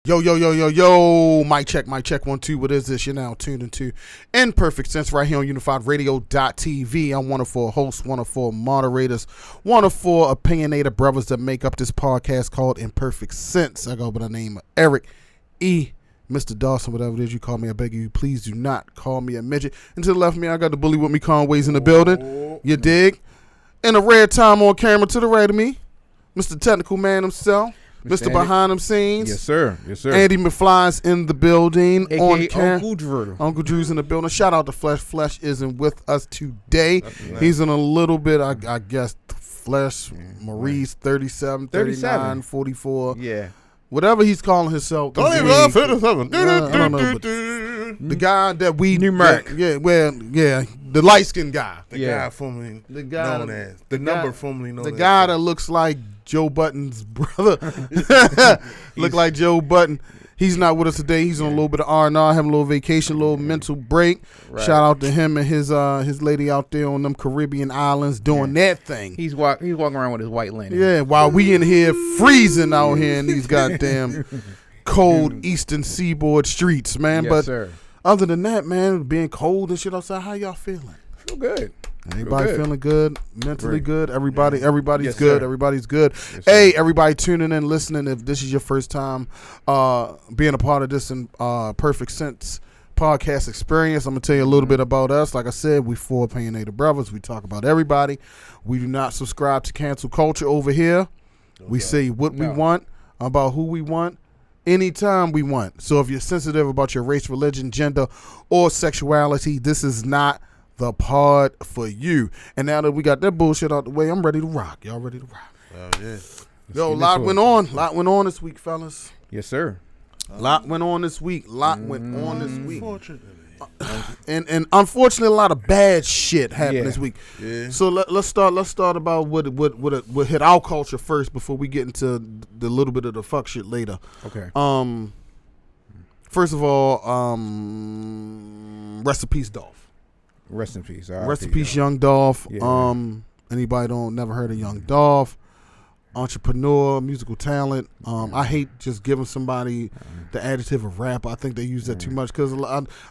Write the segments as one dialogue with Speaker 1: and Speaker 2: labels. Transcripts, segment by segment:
Speaker 1: Yo. Mic check, 1, 2. What is this? You're now tuned into Imperfect Sense right here on UnifiedRadio.tv. I'm one of four hosts, one of four moderators, one of four opinionated brothers that make up this podcast called Imperfect Sense. I go by the name of Eric E. Mr. Dawson, whatever it is you call me, I beg you, please do not call me a midget. And to the left of me, I got the bully with me, Conway's in the building. You dig? And a rare time on camera to the right of me, Mr. Technical Man himself. Mr. Behind them scenes.
Speaker 2: Yes, sir.
Speaker 1: Andy McFly's in the building.
Speaker 2: AKA Uncle Drew.
Speaker 1: Uncle Drew's in the building. Shout out to Flesh. Flesh isn't with us today. He's in a little bit, I guess, Flesh, Maurice, 37, 39, 44.
Speaker 2: Yeah.
Speaker 1: Whatever he's calling himself. The guy that we...
Speaker 2: Numeric.
Speaker 1: The light-skinned guy.
Speaker 3: The guy formerly known as. The number formerly known as.
Speaker 1: The guy that looks like Joe Button's brother. Look like Joe Button. He's not with us today. He's on a little bit of R&R, having a little vacation, a little mental break. Right. Shout out to him and his lady out there on them Caribbean islands doing that thing.
Speaker 2: He's walking around with his white lantern.
Speaker 1: Yeah, while we in here freezing out here in these goddamn cold eastern seaboard streets, man.
Speaker 2: Yes,
Speaker 1: but
Speaker 2: sir.
Speaker 1: Other than that, man, being cold and shit outside, how y'all feeling?
Speaker 2: Feel good.
Speaker 1: Everybody feeling good, mentally good. Everybody's
Speaker 2: Yes,
Speaker 1: good.
Speaker 2: Sir.
Speaker 1: Everybody's good.
Speaker 2: Yes,
Speaker 1: hey, everybody tuning in, listening. If this is your first time being a part of this Perfect Sense podcast experience, I'm gonna tell you a little bit about us. Like I said, we four opinionated brothers. We talk about everybody. We do not subscribe to cancel culture over here. We say what we want about who we want. Anytime we want. So if you're sensitive about your race, religion, gender, or sexuality, this is not the pod for you. And now that we got that bullshit out the way, I'm ready to rock. Y'all ready to rock?
Speaker 3: Oh, yeah.
Speaker 1: Yo, a lot went on this week, fellas.
Speaker 2: Yes, sir.
Speaker 1: Lot went on this week. Unfortunately. And unfortunately, a lot of bad shit happened this week.
Speaker 3: Yeah.
Speaker 1: So let's start about what hit our culture first before we get into the little bit of the fuck shit later.
Speaker 2: Okay.
Speaker 1: First of all, rest in peace, Dolph.
Speaker 2: Rest in peace.
Speaker 1: Rest in peace, Young Dolph.
Speaker 2: Yeah.
Speaker 1: Anybody never heard of Young Dolph? Entrepreneur, musical talent. I hate just giving somebody the adjective of rapper. I think they use that too much because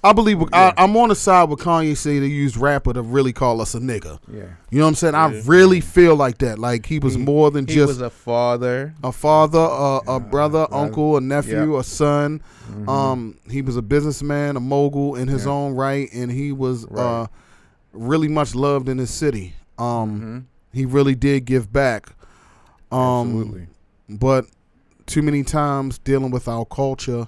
Speaker 1: I believe I'm on the side with Kanye say they use rapper to really call us a nigga.
Speaker 2: Yeah.
Speaker 1: You know what I'm saying? I really feel like that. Like he was more than just.
Speaker 2: He was a father,
Speaker 1: a brother, uncle, a nephew, a son.
Speaker 2: Mm-hmm.
Speaker 1: He was a businessman, a mogul in his own right, and he was really much loved in his city. He really did give back.
Speaker 2: Absolutely.
Speaker 1: But too many times dealing with our culture,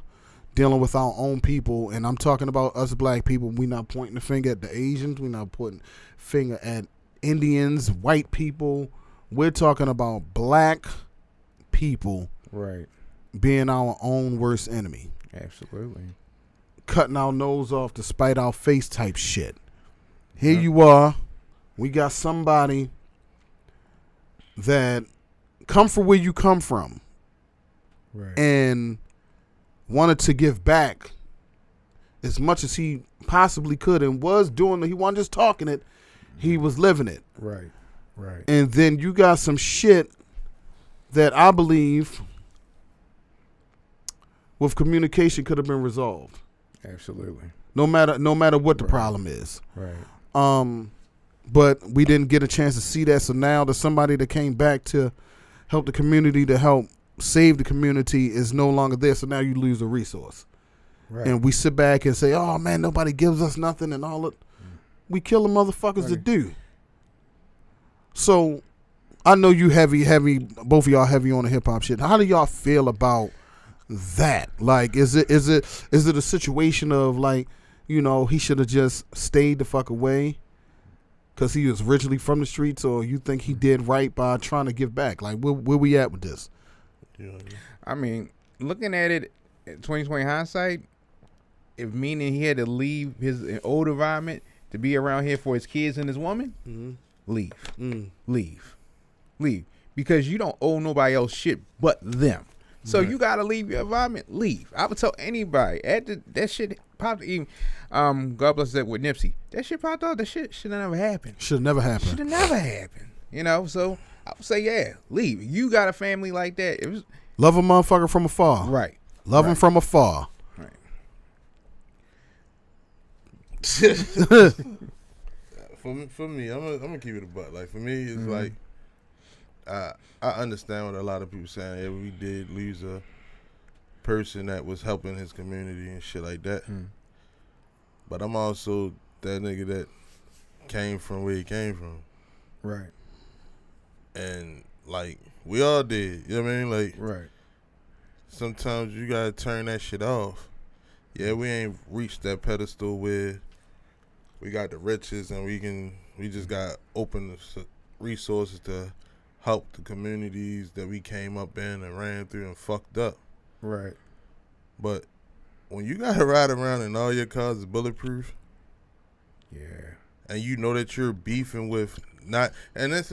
Speaker 1: dealing with our own people, and I'm talking about us black people, we not pointing the finger at the Asians, we not pointing finger at Indians, white people. We're talking about black people being our own worst enemy.
Speaker 2: Absolutely.
Speaker 1: Cutting our nose off to spite our face type shit. Here you are. We got somebody that come from where you come from and wanted to give back as much as he possibly could and was doing it. He wasn't just talking it, he was living it.
Speaker 2: Right.
Speaker 1: And then you got some shit that I believe with communication could have been resolved.
Speaker 2: Absolutely.
Speaker 1: No matter what the problem is.
Speaker 2: Right.
Speaker 1: But we didn't get a chance to see that. So now there's somebody that came back to help the community, to help save the community, is no longer there. So now you lose a resource. Right. And we sit back and say, oh, man, nobody gives us nothing and all that. We kill the motherfuckers that do. So I know you heavy, both of y'all heavy on the hip-hop shit. How do y'all feel about that? Like, is it a situation of, like, you know, he should have just stayed the fuck away because he was originally from the streets, or you think he did right by trying to give back? Like, where we at with this?
Speaker 2: I mean, looking at it, 2020 hindsight, if meaning he had to leave his old environment to be around here for his kids and his woman, leave. Because you don't owe nobody else shit but them. So you gotta leave your environment. Leave. I would tell anybody that shit popped. Even God bless that with Nipsey. That shit popped off. That shit should have never happened.
Speaker 1: Should have never happened.
Speaker 2: You know. So I would say leave. You got a family like that. It was
Speaker 1: love a motherfucker from afar.
Speaker 2: Right.
Speaker 1: Love them from afar.
Speaker 2: Right.
Speaker 3: For me, I'm gonna keep it a buck. Like for me, it's like I understand what a lot of people saying. Yeah, we did lose a person that was helping his community and shit like that. But I'm also that nigga that came from where he came from.
Speaker 2: Right.
Speaker 3: And like we all did. You know what I mean? Like
Speaker 2: right.
Speaker 3: Sometimes you gotta turn that shit off. Yeah, we ain't reached that pedestal where we got the riches and we just got open resources to help the communities that we came up in and ran through and fucked up.
Speaker 2: Right.
Speaker 3: But when you gotta ride around and all your cars is bulletproof,
Speaker 2: yeah,
Speaker 3: and you know that you're beefing with not, and that's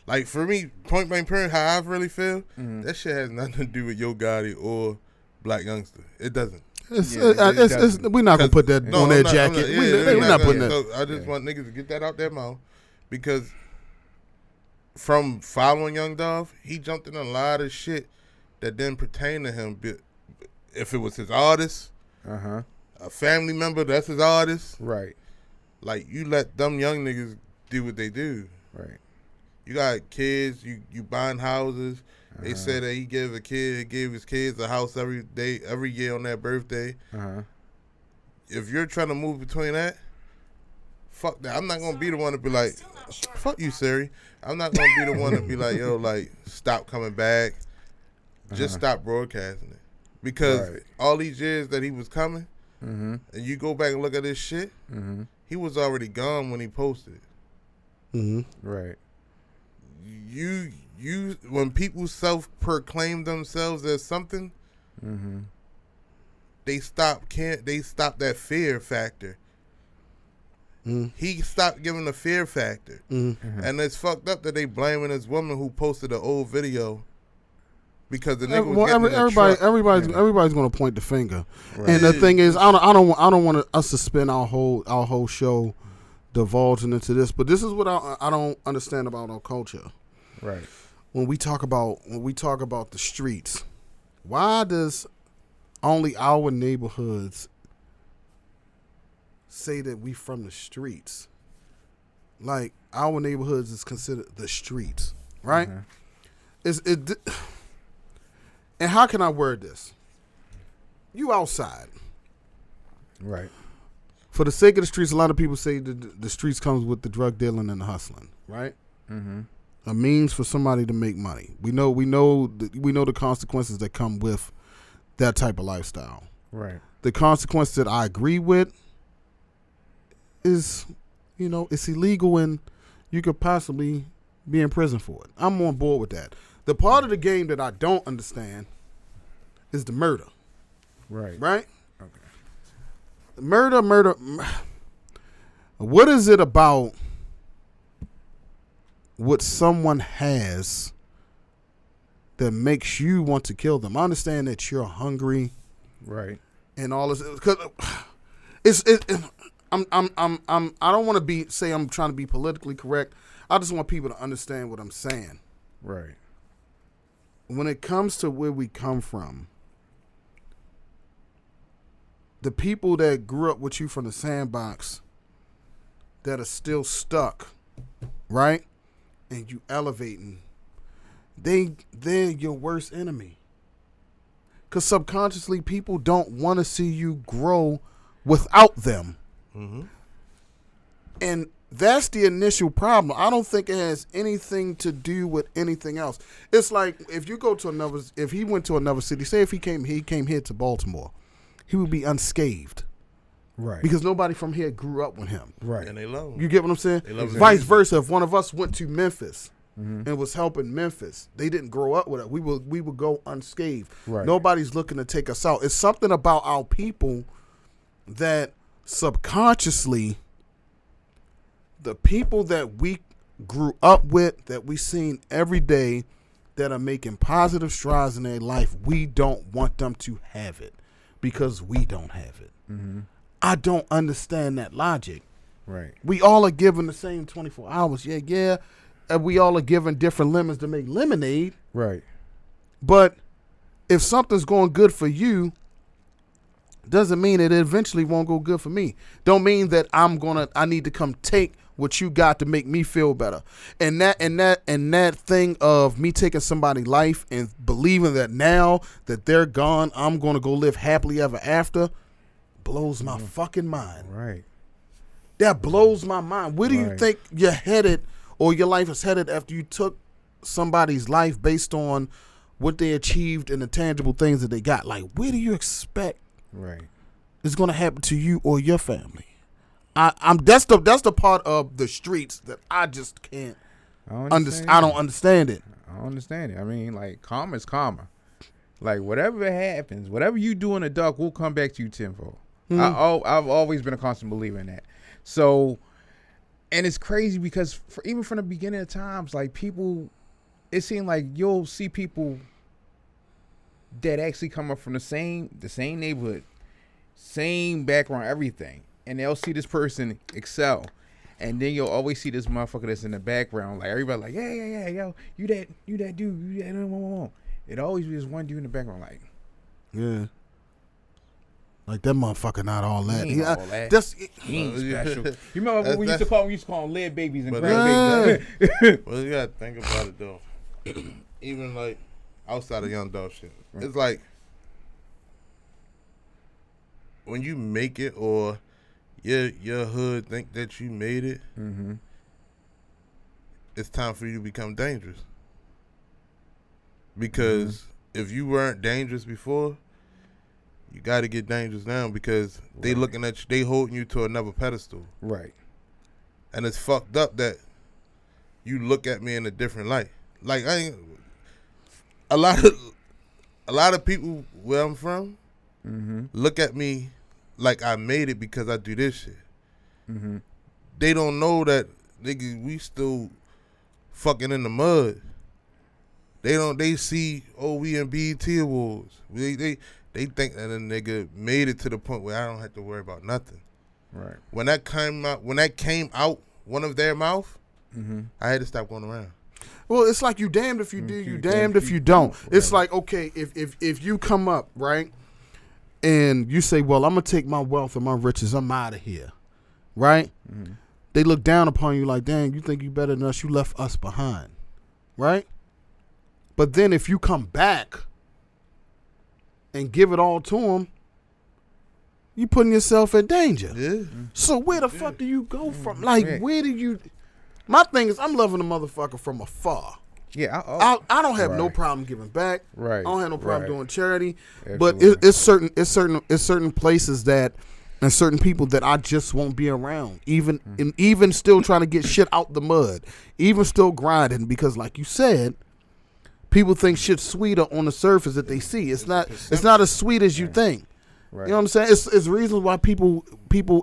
Speaker 3: like for me, point blank period, how I really feel, that shit has nothing to do with Yo Gotti or Black Youngster. It doesn't.
Speaker 1: We're not gonna put that on their jacket. We're not putting that.
Speaker 3: So I just want niggas to get that out their mouth, because from following Young Dolph, he jumped in a lot of shit that didn't pertain to him. If it was his artist, a family member, that's his artist.
Speaker 2: Right.
Speaker 3: Like, you let them young niggas do what they do.
Speaker 2: Right.
Speaker 3: You got kids, you buying houses. They said that he gave his kids a house every year on their birthday. If you're trying to move between that, fuck that. I'm not gonna be the one to be like, fuck you, Siri. I'm not gonna be the one to be like, yo, like, stop coming back. Just stop broadcasting it. Because all these years that he was coming, and you go back and look at this shit, he was already gone when he posted it.
Speaker 2: Right.
Speaker 3: You when people self-proclaim themselves as something, they stop that fear factor. He stopped giving the fear factor. And it's fucked up that they blaming this woman who posted an old video because the nigga was getting in a truck.
Speaker 1: Everybody's going to point the finger. Right. And the thing is, I don't want us to spend our whole show divulging into this, but this is what I don't understand about our culture.
Speaker 2: Right.
Speaker 1: When we talk about the streets, why does only our neighborhoods say that we from the streets? Like, our neighborhoods is considered the streets, right? And how can I word this? You outside,
Speaker 2: right?
Speaker 1: For the sake of the streets, a lot of people say that the streets comes with the drug dealing and the hustling, right? A means for somebody to make money. We know the consequences that come with that type of lifestyle.
Speaker 2: Right.
Speaker 1: The consequence that I agree with is, it's illegal and you could possibly be in prison for it. I'm on board with that. The part of the game that I don't understand is the murder.
Speaker 2: Right.
Speaker 1: Right?
Speaker 2: Okay.
Speaker 1: Murder. What is it about what someone has that makes you want to kill them? I understand that you're hungry,
Speaker 2: right,
Speaker 1: and all this. Because I don't want to say I'm trying to be politically correct. I just want people to understand what I'm saying.
Speaker 2: Right.
Speaker 1: When it comes to where we come from, the people that grew up with you from the sandbox that are still stuck, right? And you elevating, they're your worst enemy. Because subconsciously, people don't want to see you grow without them. And that's the initial problem. I don't think it has anything to do with anything else. It's like if he went to another city, say if he came here to Baltimore, he would be unscathed.
Speaker 2: Right.
Speaker 1: Because nobody from here grew up with him.
Speaker 2: Right.
Speaker 3: And they love him.
Speaker 1: You get what I'm saying? Vice versa. If one of us went to Memphis and was helping Memphis, they didn't grow up with it. We would go unscathed.
Speaker 2: Right.
Speaker 1: Nobody's looking to take us out. It's something about our people that subconsciously, the people that we grew up with, that we seen every day, that are making positive strides in their life, we don't want them to have it because we don't have it. I don't understand that logic.
Speaker 2: Right.
Speaker 1: We all are given the same 24 hours. Yeah. And we all are given different lemons to make lemonade.
Speaker 2: Right.
Speaker 1: But if something's going good for you, doesn't mean it eventually won't go good for me. Don't mean that I need to come take what you got to make me feel better. And that thing of me taking somebody's life and believing that now that they're gone, I'm gonna go live happily ever after, blows my fucking mind.
Speaker 2: Right.
Speaker 1: That blows my mind. Where do you think you're headed, or your life is headed after you took somebody's life based on what they achieved and the tangible things that they got? Like, where do you expect is going to happen to you or your family? That's the part of the streets that I just can't understand. I don't understand it.
Speaker 2: I don't understand it. I mean, like, karma is karma. Like, whatever happens, whatever you do in the dark will come back to you tenfold. I've always been a constant believer in that. So, and it's crazy because even from the beginning of times, like, people, it seemed like you'll see people that actually come up from the same neighborhood, same background, everything, and they'll see this person excel, and then you'll always see this motherfucker that's in the background, like everybody like, yeah, yo, you that dude, you that. It always is one dude in the background, like,
Speaker 1: yeah. Like, that motherfucker not all that.
Speaker 2: He ain't all that. He ain't special. You remember when we used to call them lead babies and grand babies?
Speaker 3: Well, you gotta think about it though. Even like outside of Young Dolph shit, it's like when you make it or your hood think that you made it, it's time for you to become dangerous. Because if you weren't dangerous before, you got to get dangerous now because they looking at you, they holding you to another pedestal.
Speaker 2: Right.
Speaker 3: And it's fucked up that you look at me in a different light. Like, a lot of people where I'm from look at me like I made it because I do this shit. They don't know that, nigga, we still fucking in the mud. They see, we in BET Awards. They think that a nigga made it to the point where I don't have to worry about nothing.
Speaker 2: Right.
Speaker 3: When that came out one of their mouth, I had to stop going around.
Speaker 1: Well, it's like you damned if you do, you damned if you don't. It's like, okay, if you come up, right, and you say, well, I'm going to take my wealth and my riches, I'm out of here, right? They look down upon you like, dang, you think you better than us, you left us behind, right? But then if you come back and give it all to them, you putting yourself in danger.
Speaker 3: Yeah.
Speaker 1: So where the fuck do you go from? Like, where do you... My thing is, I'm loving a motherfucker from afar.
Speaker 2: Yeah,
Speaker 1: I don't have no problem giving back.
Speaker 2: Right.
Speaker 1: I don't have no problem doing charity.
Speaker 2: Absolutely.
Speaker 1: But it's certain places that and certain people that I just won't be around. Even still trying to get shit out the mud. Even still grinding because, like you said, people think shit's sweeter on the surface that they see. It's not as sweet as you think. Right. You know what I'm saying? It's reasons why people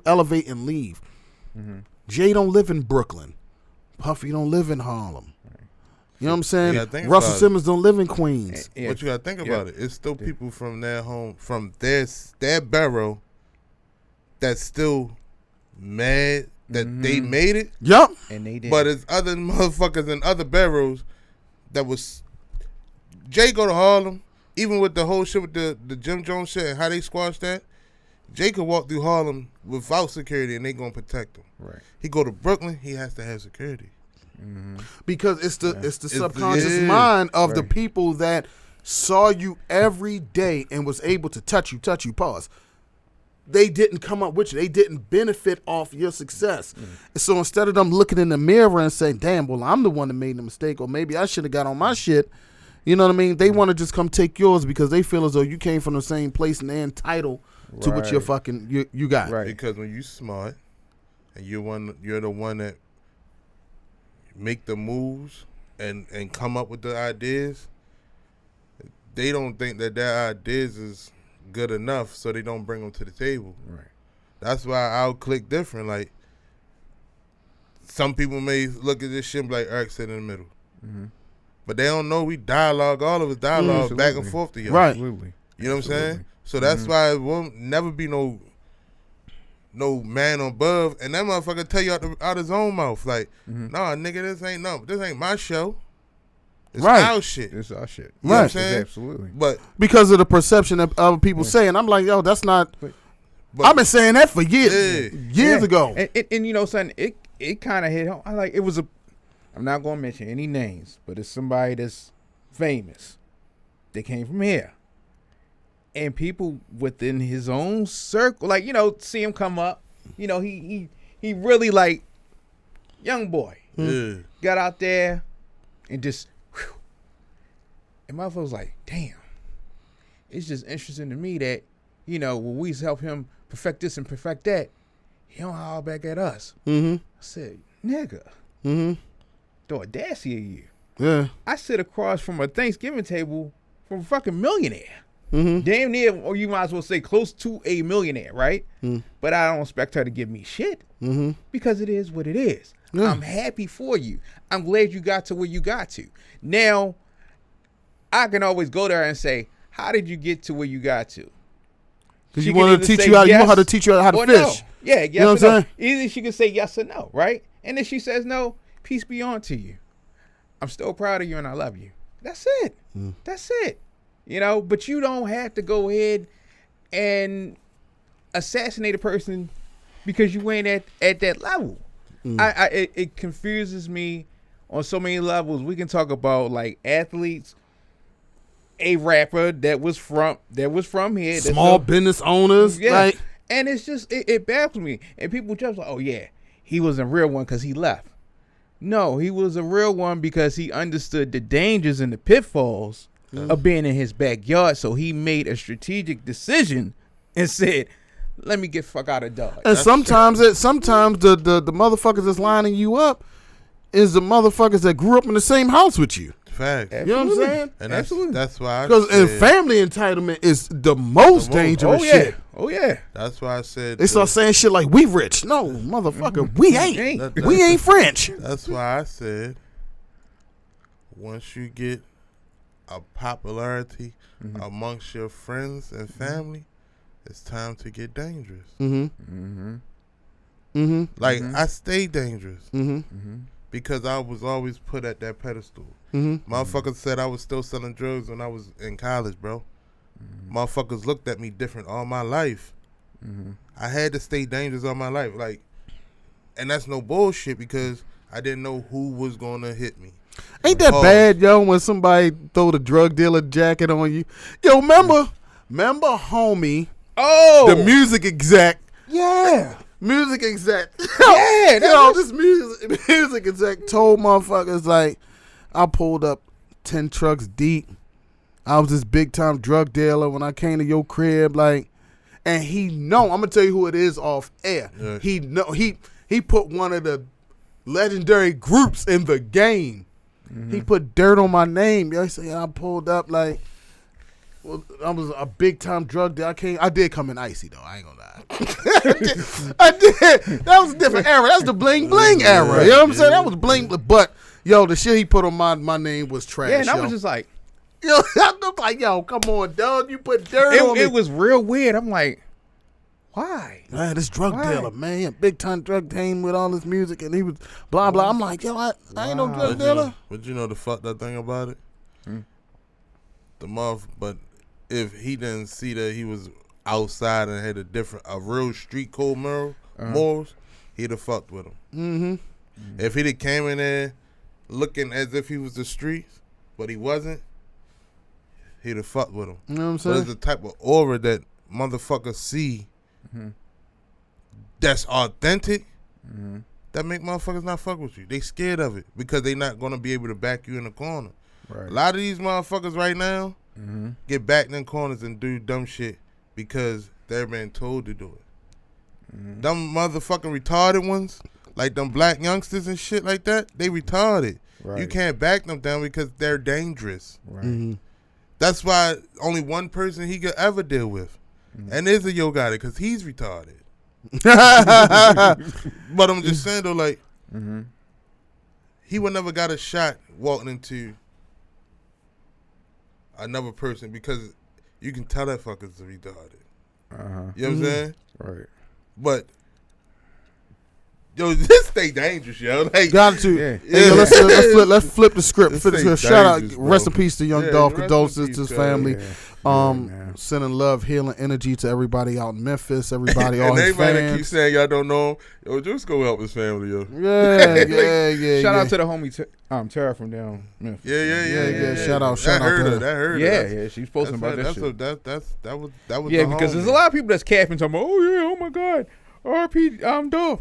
Speaker 1: elevate and leave. Jay don't live in Brooklyn. Puffy don't live in Harlem. You know what I'm saying? Russell Simmons don't live in Queens.
Speaker 3: But you gotta think about it. It's still people from their home, from their borough, that's still mad that they made it.
Speaker 1: Yep.
Speaker 2: And they did.
Speaker 3: But it's other motherfuckers in other boroughs that was. Jay go to Harlem, even with the whole shit with the Jim Jones shit and how they squashed that. Jay could walk through Harlem without security and they gonna protect him.
Speaker 2: Right.
Speaker 3: He go to Brooklyn, he has to have security.
Speaker 1: Because it's the subconscious mind of the people that saw you every day and was able to touch you. Pause. They didn't come up with you. They didn't benefit off your success. So instead of them looking in the mirror and saying, damn, well, I'm the one that made the mistake, or maybe I should have got on my shit. You know what I mean? They want to just come take yours because they feel as though you came from the same place and they're entitled to what you're fucking you got.
Speaker 2: Right.
Speaker 3: Because when you smart and you're the one that make the moves and come up with the ideas, they don't think that their ideas is good enough, so they don't bring them to the table.
Speaker 2: Right.
Speaker 3: That's why I'll click different. Like, some people may look at this shit and be like, Eric sit in the middle. But they don't know we dialogue, all of us dialogue back and forth to y'all.
Speaker 1: Right.
Speaker 2: Absolutely.
Speaker 3: You know what I'm saying? So that's why it won't never be no man above, and that motherfucker tell you out his own mouth, like, nah, nigga, this ain't my show. It's
Speaker 1: Right.
Speaker 3: our shit.
Speaker 2: It's our shit.
Speaker 3: You know what I'm
Speaker 1: Right.
Speaker 3: saying?
Speaker 2: Absolutely.
Speaker 3: But
Speaker 1: because of the perception of other people saying. I'm like, yo, that's not.
Speaker 3: But-
Speaker 1: I've been saying that for years,
Speaker 3: Yeah.
Speaker 1: years ago.
Speaker 2: And you know, son, it kind of hit home. It was a. I'm not gonna mention any names, but it's somebody that's famous. They came from here, and people within his own circle, like, you know, see him come up. You know, he really like young boy.
Speaker 3: yeah.
Speaker 2: Got out there and just. Whew, and my was like, damn. It's just interesting to me that, you know, when we help him perfect this and perfect that, he don't holler back at us.
Speaker 1: Mm-hmm.
Speaker 2: I said, nigga,
Speaker 1: Mm-hmm.
Speaker 2: the audacity of you.
Speaker 1: Yeah.
Speaker 2: I sit across from a Thanksgiving table from a fucking millionaire.
Speaker 1: Mm-hmm.
Speaker 2: Damn near, or you might as well say close to a millionaire, right?
Speaker 1: Mm.
Speaker 2: But I don't expect her to give me shit
Speaker 1: Mm-hmm.
Speaker 2: because it is what it is.
Speaker 1: Yeah.
Speaker 2: I'm happy for you. I'm glad you got to where you got to. Now, I can always go there and say, how did you get to where you got to?
Speaker 1: Because
Speaker 2: She
Speaker 1: you
Speaker 2: can
Speaker 1: want
Speaker 2: either
Speaker 1: to teach
Speaker 2: say
Speaker 1: you how you know
Speaker 2: yes
Speaker 1: how to teach you how to
Speaker 2: or
Speaker 1: fish.
Speaker 2: no. Yeah, yes
Speaker 1: know
Speaker 2: or
Speaker 1: what
Speaker 2: no.
Speaker 1: I'm saying?
Speaker 2: Either she can say yes or no, right? And if she says no, peace be on to you. I'm still proud of you and I love you. That's it. That's it. You know, but you don't have to go ahead and assassinate a person because you ain't at that level. It confuses me on so many levels. We can talk about like athletes, a rapper that was from here, that's
Speaker 1: Small
Speaker 2: so-
Speaker 1: business owners.
Speaker 2: yeah.
Speaker 1: Like,
Speaker 2: And it's just, it baffles me. And people just like, oh, yeah, he was a real one because he left. No, he was a real one because he understood the dangers and the pitfalls of being in his backyard. So he made a strategic decision and said, let me get fuck out of Dodge.
Speaker 1: and sometimes the motherfuckers that's lining you up is the motherfuckers that grew up in the same house with you.
Speaker 3: Facts.
Speaker 1: You know what I'm saying?
Speaker 3: And
Speaker 2: Absolutely.
Speaker 3: that's why I
Speaker 1: Because
Speaker 3: said,
Speaker 1: family entitlement is the most dangerous
Speaker 2: Oh, yeah.
Speaker 1: shit.
Speaker 2: Oh, yeah.
Speaker 3: that's why I said
Speaker 1: They start saying shit like, we rich. No, motherfucker, we ain't.
Speaker 2: Ain't.
Speaker 1: We ain't French.
Speaker 3: that's why I said once you get a popularity amongst your friends and family, it's time to get dangerous.
Speaker 1: Mm-hmm.
Speaker 2: Mm-hmm.
Speaker 1: Mm-hmm.
Speaker 3: Like I stay dangerous
Speaker 1: Mm-hmm.
Speaker 3: because I was always put at that pedestal.
Speaker 1: Mm-hmm.
Speaker 3: Motherfuckers said I was still selling drugs when I was in college, bro. Motherfuckers looked at me different all my life. I had to stay dangerous all my life, like, and that's no bullshit because I didn't know who was gonna hit me.
Speaker 1: Ain't that
Speaker 3: Pause.
Speaker 1: bad, yo, when somebody throw the drug dealer jacket on you? Yo, remember homie,
Speaker 2: Oh.
Speaker 1: the music exec.
Speaker 2: Yeah.
Speaker 1: Music exec.
Speaker 2: Yeah, that
Speaker 1: Yo,
Speaker 2: was-
Speaker 1: this music exec told motherfuckers, like, I pulled up 10 trucks deep. I was this big time drug dealer when I came to your crib, like, and he know, I'm gonna tell you who it is off air.
Speaker 3: Yeah.
Speaker 1: He know he put one of the legendary groups in the game. He put dirt on my name. Yo, he said, I pulled up like, well, I was a big time drug dealer. I did come in icy though. I ain't gonna lie. I did. That was a different era. That's the bling bling era. You know what I'm saying? That was bling. But yo, the shit he put on my name was trash.
Speaker 2: Yeah, and I
Speaker 1: yo.
Speaker 2: was just like,
Speaker 1: Yo, I'm like, yo, come on, dog. You put dirt on me.
Speaker 2: it was real weird. I'm like, why?
Speaker 1: Man, this drug
Speaker 2: Why?
Speaker 1: dealer, man, big time drug team with all this music, and he was blah blah. I'm like, yo, I ain't no drug dealer.
Speaker 3: But you know the fucked up thing about it? But if he didn't see that he was outside and had a real street code morals, he'd have fucked with him.
Speaker 1: Mm-hmm.
Speaker 3: If he'd have came in there looking as if he was the streets, but he wasn't, he'd have fucked with him.
Speaker 1: You know what I'm
Speaker 3: But
Speaker 1: saying?
Speaker 3: it's the type of aura that motherfuckers see that's authentic that make motherfuckers not fuck with you. They scared of it because they not going to be able to back you in the corner.
Speaker 2: Right.
Speaker 3: A lot of these motherfuckers right now get backed in corners and do dumb shit because they're being told to do it. Them motherfucking retarded ones, like them black youngsters and shit like that, they retarded.
Speaker 2: Right.
Speaker 3: You can't back them down because they're dangerous.
Speaker 2: Right.
Speaker 1: Mm-hmm.
Speaker 3: That's why only one person he could ever deal with, and is a Yo Gotti because he's retarded. But I'm just saying though, like, he would never got a shot walking into another person because you can tell that fucker's retarded. You know what I'm saying?
Speaker 2: Right.
Speaker 3: But Yo, this stay dangerous, yo. Like,
Speaker 1: Got to.
Speaker 2: Yeah.
Speaker 1: Hey, yo, let's flip the script.
Speaker 3: This
Speaker 1: Flip the
Speaker 3: ain't
Speaker 1: script. Shout out,
Speaker 3: dangerous, bro.
Speaker 1: rest in peace to Young Dolph.
Speaker 3: rest in
Speaker 1: Condolences
Speaker 3: peace,
Speaker 1: to his
Speaker 3: cuz.
Speaker 1: family.
Speaker 2: Man.
Speaker 1: Sending love, healing energy to everybody out in Memphis. Everybody, all
Speaker 3: and
Speaker 1: his
Speaker 3: everybody that
Speaker 1: fans.
Speaker 3: keep saying y'all don't know him, yo, just go help his family, yo.
Speaker 1: Yeah.
Speaker 2: Shout out to the homie Tara from down Memphis.
Speaker 3: Yeah.
Speaker 1: Shout out
Speaker 3: That hurt
Speaker 1: to
Speaker 3: her.
Speaker 1: her.
Speaker 3: That hurt her.
Speaker 2: Yeah, she's posting about that shit.
Speaker 3: That was
Speaker 2: Yeah,
Speaker 3: the
Speaker 2: because
Speaker 3: homie.
Speaker 2: there's a lot of people that's capping talking about, oh my God, RP Dolph.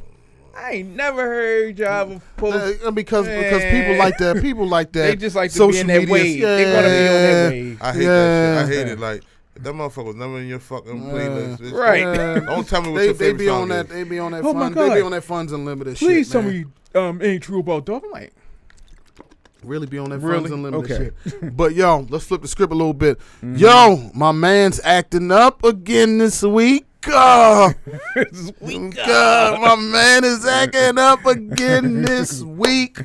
Speaker 2: I ain't never heard y'all post.
Speaker 1: Because people like that. People like that.
Speaker 2: They just like to
Speaker 1: social
Speaker 2: be in that
Speaker 1: media.
Speaker 2: wave. They want to be on that wave.
Speaker 3: I hate that shit. I hate it. Like, that motherfucker was never in your fucking playlist. Bitch.
Speaker 2: Right.
Speaker 3: Don't tell me what your
Speaker 1: They
Speaker 3: favorite
Speaker 1: be
Speaker 3: song
Speaker 1: on that.
Speaker 3: is.
Speaker 1: They be on that.
Speaker 2: Oh my
Speaker 1: Funds.
Speaker 2: God.
Speaker 1: They be on that Funds Unlimited shit.
Speaker 2: Please tell
Speaker 1: man.
Speaker 2: me ain't true about Dolph. I'm like,
Speaker 1: Really be on that
Speaker 2: Really?
Speaker 1: Funds Unlimited
Speaker 2: Okay.
Speaker 1: shit. But yo, let's flip the script a little bit. Yo, my man's acting up again this week. God, my man is acting up again this week.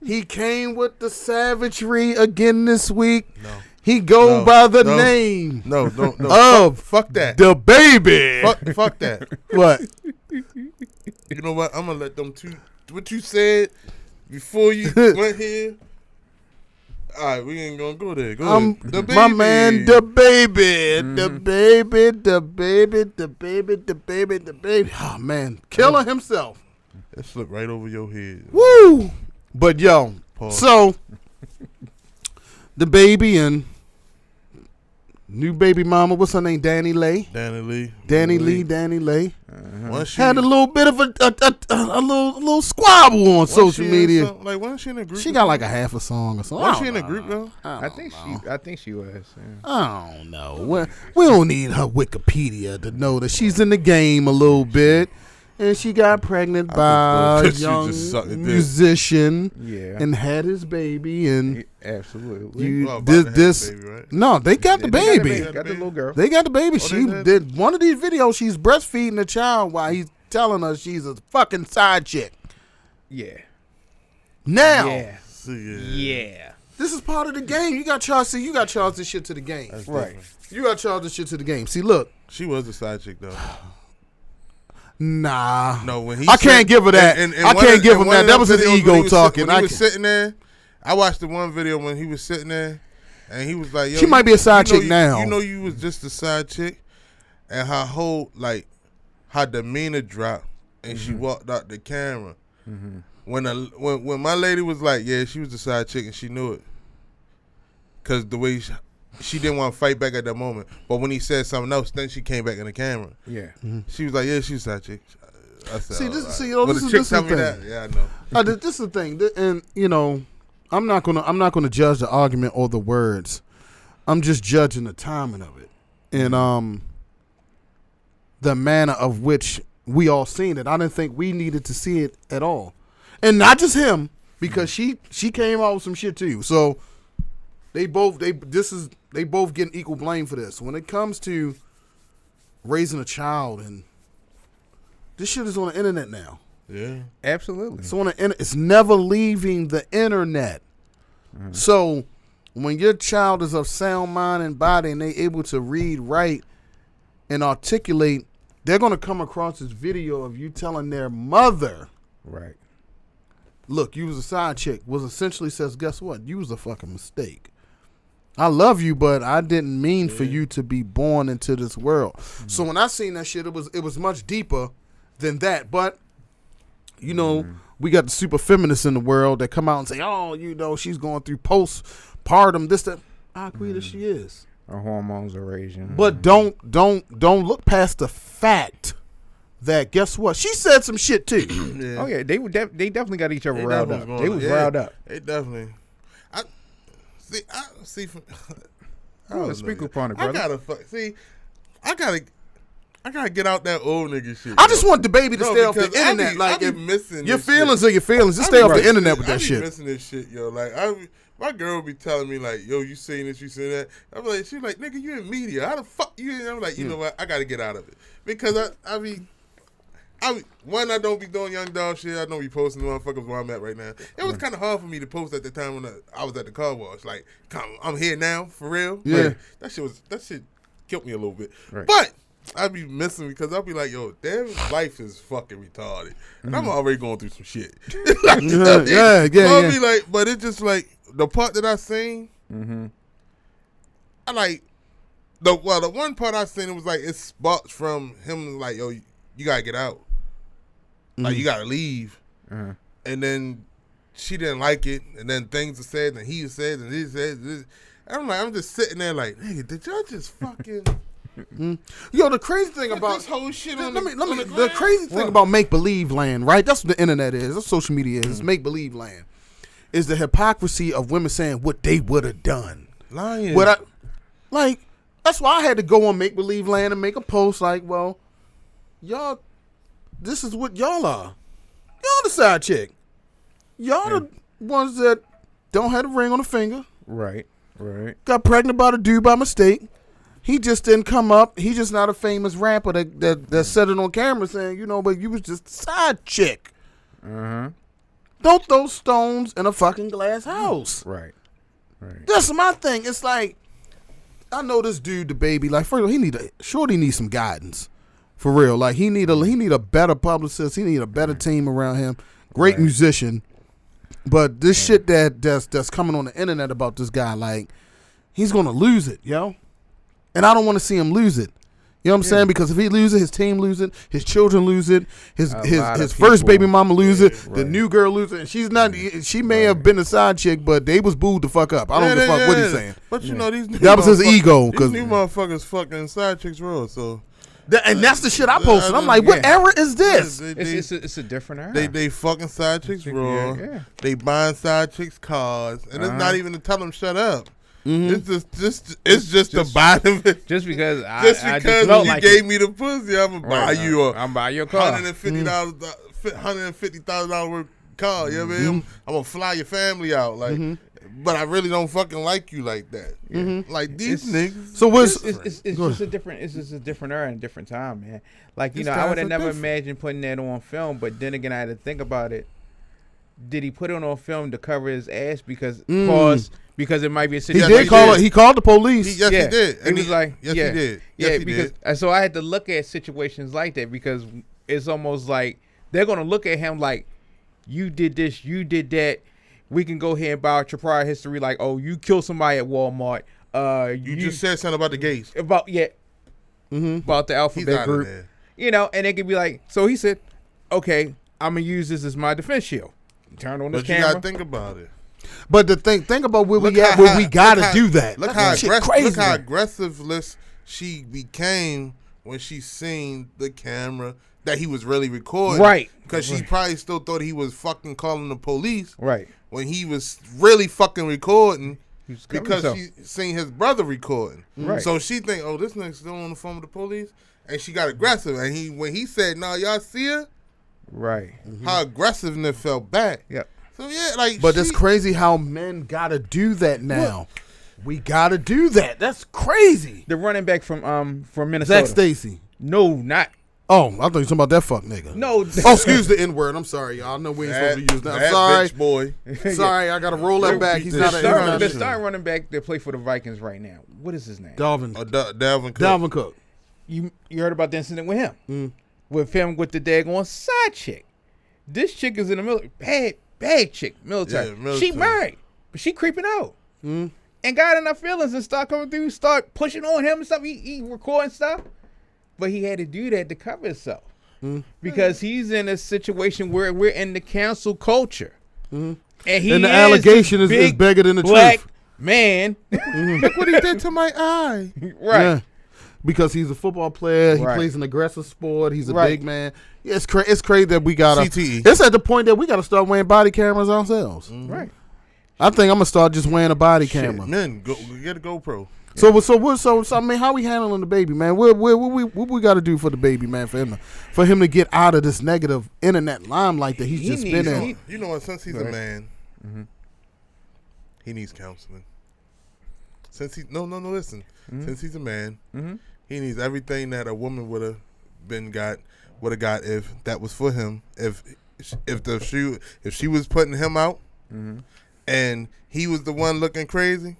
Speaker 1: He came with the savagery again this week.
Speaker 3: No.
Speaker 1: He go
Speaker 3: No.
Speaker 1: by the
Speaker 3: No.
Speaker 1: name
Speaker 3: No.
Speaker 1: of
Speaker 3: Fuck that.
Speaker 1: dababy.
Speaker 3: Fuck that.
Speaker 1: What?
Speaker 3: You know what? I'm gonna let them two. What you said before you went here. All right, we ain't gonna go there. Go ahead. The
Speaker 1: My
Speaker 3: baby.
Speaker 1: man, the baby. The baby. Oh man, killing himself.
Speaker 3: That slipped right over your head.
Speaker 1: Woo! But yo,
Speaker 3: Pause.
Speaker 1: so the baby and new baby mama, what's her name? Danileigh. Danileigh.
Speaker 3: Once she
Speaker 1: Had a little bit of a little squabble on
Speaker 3: once
Speaker 1: social
Speaker 3: she in
Speaker 1: media.
Speaker 3: like, wasn't she in a group?
Speaker 1: She got like a half a song or something.
Speaker 3: Wasn't she in a group though?
Speaker 2: I think she was. Yeah.
Speaker 1: I don't know. We don't need her Wikipedia to know that she's in the game a little bit. And she got pregnant by a
Speaker 3: She
Speaker 1: young
Speaker 3: just sucked it in.
Speaker 1: musician
Speaker 2: Yeah.
Speaker 1: and had his baby. And
Speaker 2: Absolutely.
Speaker 1: you
Speaker 3: Well, about to have
Speaker 1: this
Speaker 3: a baby, right?
Speaker 1: no, they got the
Speaker 2: They
Speaker 1: baby.
Speaker 2: got the little girl.
Speaker 1: They got the baby.
Speaker 3: Oh,
Speaker 1: She
Speaker 3: they
Speaker 1: did one of these videos. She's breastfeeding the child while he's telling her she's a fucking side chick.
Speaker 2: Yeah.
Speaker 1: Now,
Speaker 2: Yeah.
Speaker 3: See,
Speaker 2: Yeah.
Speaker 1: this is part of the game. You got charged. See, you got charged this shit to the game.
Speaker 3: That's
Speaker 2: Right.
Speaker 3: different.
Speaker 1: You got charged this shit to the game. See, look,
Speaker 3: She was a side chick though.
Speaker 1: nah.
Speaker 3: No, when he
Speaker 1: I can't give her that.
Speaker 3: and
Speaker 1: I
Speaker 3: one
Speaker 1: can't
Speaker 3: of-
Speaker 1: give
Speaker 3: and
Speaker 1: him
Speaker 3: one
Speaker 1: that.
Speaker 3: of
Speaker 1: That
Speaker 3: them
Speaker 1: was his
Speaker 3: videos when
Speaker 1: ego
Speaker 3: he was
Speaker 1: talking.
Speaker 3: When
Speaker 1: I
Speaker 3: he was
Speaker 1: can't-
Speaker 3: sitting there, I watched the one video when he was sitting there, and he was like, Yo,
Speaker 1: She might be a side chick now.
Speaker 3: You know, you was just a side chick, and her whole her demeanor dropped, and she walked out the camera. When my lady was like, yeah, she was a side chick, and she knew it, cause the way she didn't want to fight back at that moment. But when he said something else, then she came back in the camera.
Speaker 2: Yeah.
Speaker 3: She was like, yeah, she's a side chick. I said,
Speaker 1: See,
Speaker 3: all
Speaker 1: this-
Speaker 3: right.
Speaker 1: see, yo,
Speaker 3: But
Speaker 1: this
Speaker 3: the
Speaker 1: is-
Speaker 3: chick
Speaker 1: this is
Speaker 3: tell
Speaker 1: the
Speaker 3: me
Speaker 1: thing.
Speaker 3: that. Yeah, I know.
Speaker 1: This is the thing, and you know, I'm not gonna judge the argument or the words. I'm just judging the timing of it, and the manner of which we all seen it. I didn't think we needed to see it at all, and not just him, because she came out with some shit too. So they both getting equal blame for this. When it comes to raising a child, and this shit is on the internet now.
Speaker 3: Yeah.
Speaker 2: Absolutely.
Speaker 1: It's on the it's never leaving the internet. So when your child is of sound mind and body and they able to read, write, and articulate, they're gonna come across this video of you telling their mother,
Speaker 2: Right.
Speaker 1: look, you was a side chick, was essentially says, guess what? You was a fucking mistake. I love you, but I didn't mean for you to be born into this world. So when I seen that shit, it was much deeper than that. But you know, we got the super feminists in the world that come out and say, oh, you know, she's going through postpartum, this, that. I agree that she is.
Speaker 2: Her hormones are raising.
Speaker 1: But don't look past the fact that, guess what? She said some shit too.
Speaker 3: Yeah.
Speaker 2: Oh yeah, they definitely got each other
Speaker 3: They
Speaker 2: riled
Speaker 3: definitely
Speaker 2: up.
Speaker 3: was
Speaker 2: They was
Speaker 3: yeah,
Speaker 2: riled up.
Speaker 3: They definitely. I see. From, I don't
Speaker 2: Speak
Speaker 3: know.
Speaker 2: upon it, brother.
Speaker 3: I gotta get out that old nigga shit.
Speaker 1: I just want the baby to
Speaker 3: No,
Speaker 1: stay off the
Speaker 3: because I
Speaker 1: internet.
Speaker 3: be-
Speaker 1: Like,
Speaker 3: I be
Speaker 1: if
Speaker 3: missing
Speaker 1: your
Speaker 3: this
Speaker 1: feelings
Speaker 3: shit.
Speaker 1: are your feelings. Just
Speaker 3: I
Speaker 1: stay
Speaker 3: be
Speaker 1: off the
Speaker 3: missing
Speaker 1: internet
Speaker 3: it.
Speaker 1: with
Speaker 3: I
Speaker 1: that
Speaker 3: be
Speaker 1: shit.
Speaker 3: missing this shit, yo. Like, my girl be telling me like, yo, you saying this, you saying that. I'm like, she's like, nigga, you in media. How the fuck you? I'm like, you know what? I gotta get out of it because I don't be doing Young Dolph shit. I don't be posting the motherfuckers where I'm at right now. It was kind of hard for me to post at the time when I was at the car wash. Like, I'm here now for real.
Speaker 1: Yeah.
Speaker 3: Like, that shit killed me a little bit.
Speaker 2: Right.
Speaker 3: But I'd be missing because I'd be like, yo, their life is fucking retarded. And I'm already going through some shit. Like,
Speaker 1: yeah.
Speaker 3: I'll be like, but it's just like the part that I seen, I like the one part I seen, it was like it sparks from him like, yo, you gotta get out. Like you gotta leave. And then she didn't like it, and then things are said, and he said, and he said this. I'm just sitting there like, nigga, did y'all just fucking
Speaker 1: Yo, the crazy thing about
Speaker 3: this whole shit on
Speaker 1: the crazy thing about make believe land, right? That's what the internet is. That's what social media is. It's make believe land. Is the hypocrisy of women saying what they would have done.
Speaker 3: lying.
Speaker 1: That's why I had to go on make believe land and make a post like, well, y'all, this is what y'all are. Y'all the side chick. Y'all the ones that don't have a ring on the finger.
Speaker 2: Right.
Speaker 1: Got pregnant by the dude by mistake. He just didn't come up. He just not a famous rapper that said it on camera saying, but you was just a side chick. Don't throw stones in a fucking glass house.
Speaker 2: Right.
Speaker 1: That's my thing. It's like, I know this dude, dababy. Like, first of all, Shorty needs some guidance, for real. Like, he need a better publicist. He need a better team around him. Great musician, but this shit that's coming on the internet about this guy, like, he's gonna lose it, yo. And I don't want to see him lose it. You know what I'm saying? Because if he loses, his team lose it, his children lose it, his first baby mama lose it, the new girl lose it. And she's not. She may have been a side chick, but they was booed the fuck up. I don't give a fuck what he's saying.
Speaker 3: But these new
Speaker 1: that was his ego.
Speaker 3: These new motherfuckers fucking side chicks raw. So.
Speaker 1: And that's the shit I posted. I'm like, what era is this?
Speaker 2: It's a different era.
Speaker 3: They fucking side chicks raw.
Speaker 2: Yeah.
Speaker 3: They buying side chicks cars, and it's not even to tell them shut up.
Speaker 1: Mm-hmm.
Speaker 3: It's just to buy them.
Speaker 2: Just because
Speaker 3: you gave me the pussy, I'm gonna buy you
Speaker 2: I'm buy your car.
Speaker 3: $150,000 worth car. You know what I mean? I'm gonna fly your family out, like. But I really don't fucking like you like that. Like these niggas.
Speaker 1: So
Speaker 2: it's just a different era and a different time, man. Like I would have never imagined putting that on film. But then again, I had to think about it. Did he put it on film to cover his ass because it might be a situation?
Speaker 1: He called the police.
Speaker 3: He did.
Speaker 2: And he's like,
Speaker 3: he did.
Speaker 2: So I had to look at situations like that because it's almost like they're gonna look at him like, you did this, you did that. We can go ahead and buy out your prior history, like, oh, you killed somebody at Walmart.
Speaker 3: You just said something about the gays.
Speaker 2: About the alphabet group. And they could be like, so he said, okay, I'm gonna use this as my defense shield. Turn on this camera.
Speaker 3: But you gotta think about it.
Speaker 1: But the think about where we at, where we gotta do that.
Speaker 3: Look how aggressive she became when she seen the camera that he was really recording.
Speaker 2: Right.
Speaker 3: Because she probably still thought he was fucking calling the police.
Speaker 2: Right.
Speaker 3: When he was really fucking recording because she seen his brother recording.
Speaker 2: Right.
Speaker 3: So she think, oh, this nigga's still on the phone with the police. And she got aggressive. And when he said, no, y'all see her?
Speaker 2: Right.
Speaker 3: How aggressive and it felt back.
Speaker 2: Yep.
Speaker 3: So yeah, like.
Speaker 1: But it's crazy how men gotta do that now. What? We gotta do that. That's crazy.
Speaker 2: The running back from Minnesota.
Speaker 1: Zach Stacy.
Speaker 2: No, not.
Speaker 1: Oh, I thought you were talking about that fuck nigga.
Speaker 2: No.
Speaker 1: Excuse the N-word. I'm sorry, y'all. I know we ain't supposed to use that. I'm sorry.
Speaker 3: Bitch boy.
Speaker 1: Sorry, I got to roll that back. He's not
Speaker 2: the starting running back that play for the Vikings right now. What is his name?
Speaker 1: Dalvin.
Speaker 3: Dalvin Cook.
Speaker 2: You heard about the incident with him? With him with the daggone side chick. This chick is in the military. Bad chick. Military.
Speaker 3: Yeah, military.
Speaker 2: She married, but she creeping out. And got in her feelings and start coming through, start pushing on him and stuff. He recording stuff. But he had to do that to cover himself because he's in a situation where we're in the cancel culture, and the
Speaker 1: allegation is bigger than the
Speaker 2: black
Speaker 1: truth.
Speaker 2: Man,
Speaker 3: look what he did to my eye.
Speaker 2: Right?
Speaker 1: Yeah. Because he's a football player, he plays an aggressive sport. He's a big man. It's crazy that we gotta.
Speaker 3: CTE.
Speaker 1: It's at the point that we gotta start wearing body cameras ourselves.
Speaker 2: Right.
Speaker 1: I think I'm gonna start just wearing a body camera.
Speaker 3: Men, get a GoPro.
Speaker 1: So I mean, how we handling the baby, man? What we got to do for the baby, man, for him to get out of this negative internet limelight that he's just been in?
Speaker 3: You know what? Since he's a man, he needs counseling. Since he listen. Since he's a man, he needs everything that a woman would have got if that was for him. If she was putting him out, and he was the one looking crazy.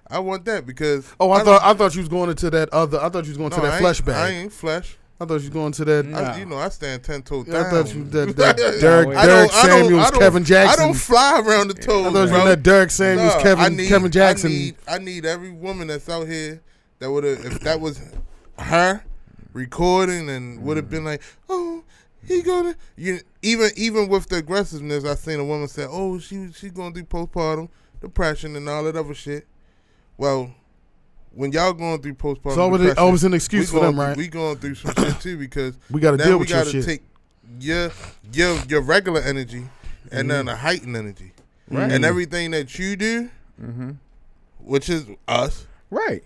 Speaker 3: I want that because.
Speaker 1: Oh, I thought you was going into that other. I thought you was going to that flesh bag.
Speaker 3: I ain't flesh.
Speaker 1: I thought you was going to that.
Speaker 3: I stand 10 toes down.
Speaker 1: I thaught you that Derek Samuels, Kevin Jackson.
Speaker 3: I don't fly around the toes.
Speaker 1: I thought you that Derek Samuels, Kevin Jackson.
Speaker 3: I need every woman that's out here that would have, if that was her recording and would have been like, oh, he gonna. Even with the aggressiveness, I seen a woman say, oh, she gonna do postpartum depression and all that other shit. Well. When y'all going through postpartum depression,
Speaker 1: so it was an excuse for them, right?
Speaker 3: We going through some shit too because
Speaker 1: we got to deal with your shit.
Speaker 3: Take your regular energy and then a heightened energy,
Speaker 2: right?
Speaker 3: And everything that you do, which is us,
Speaker 2: right,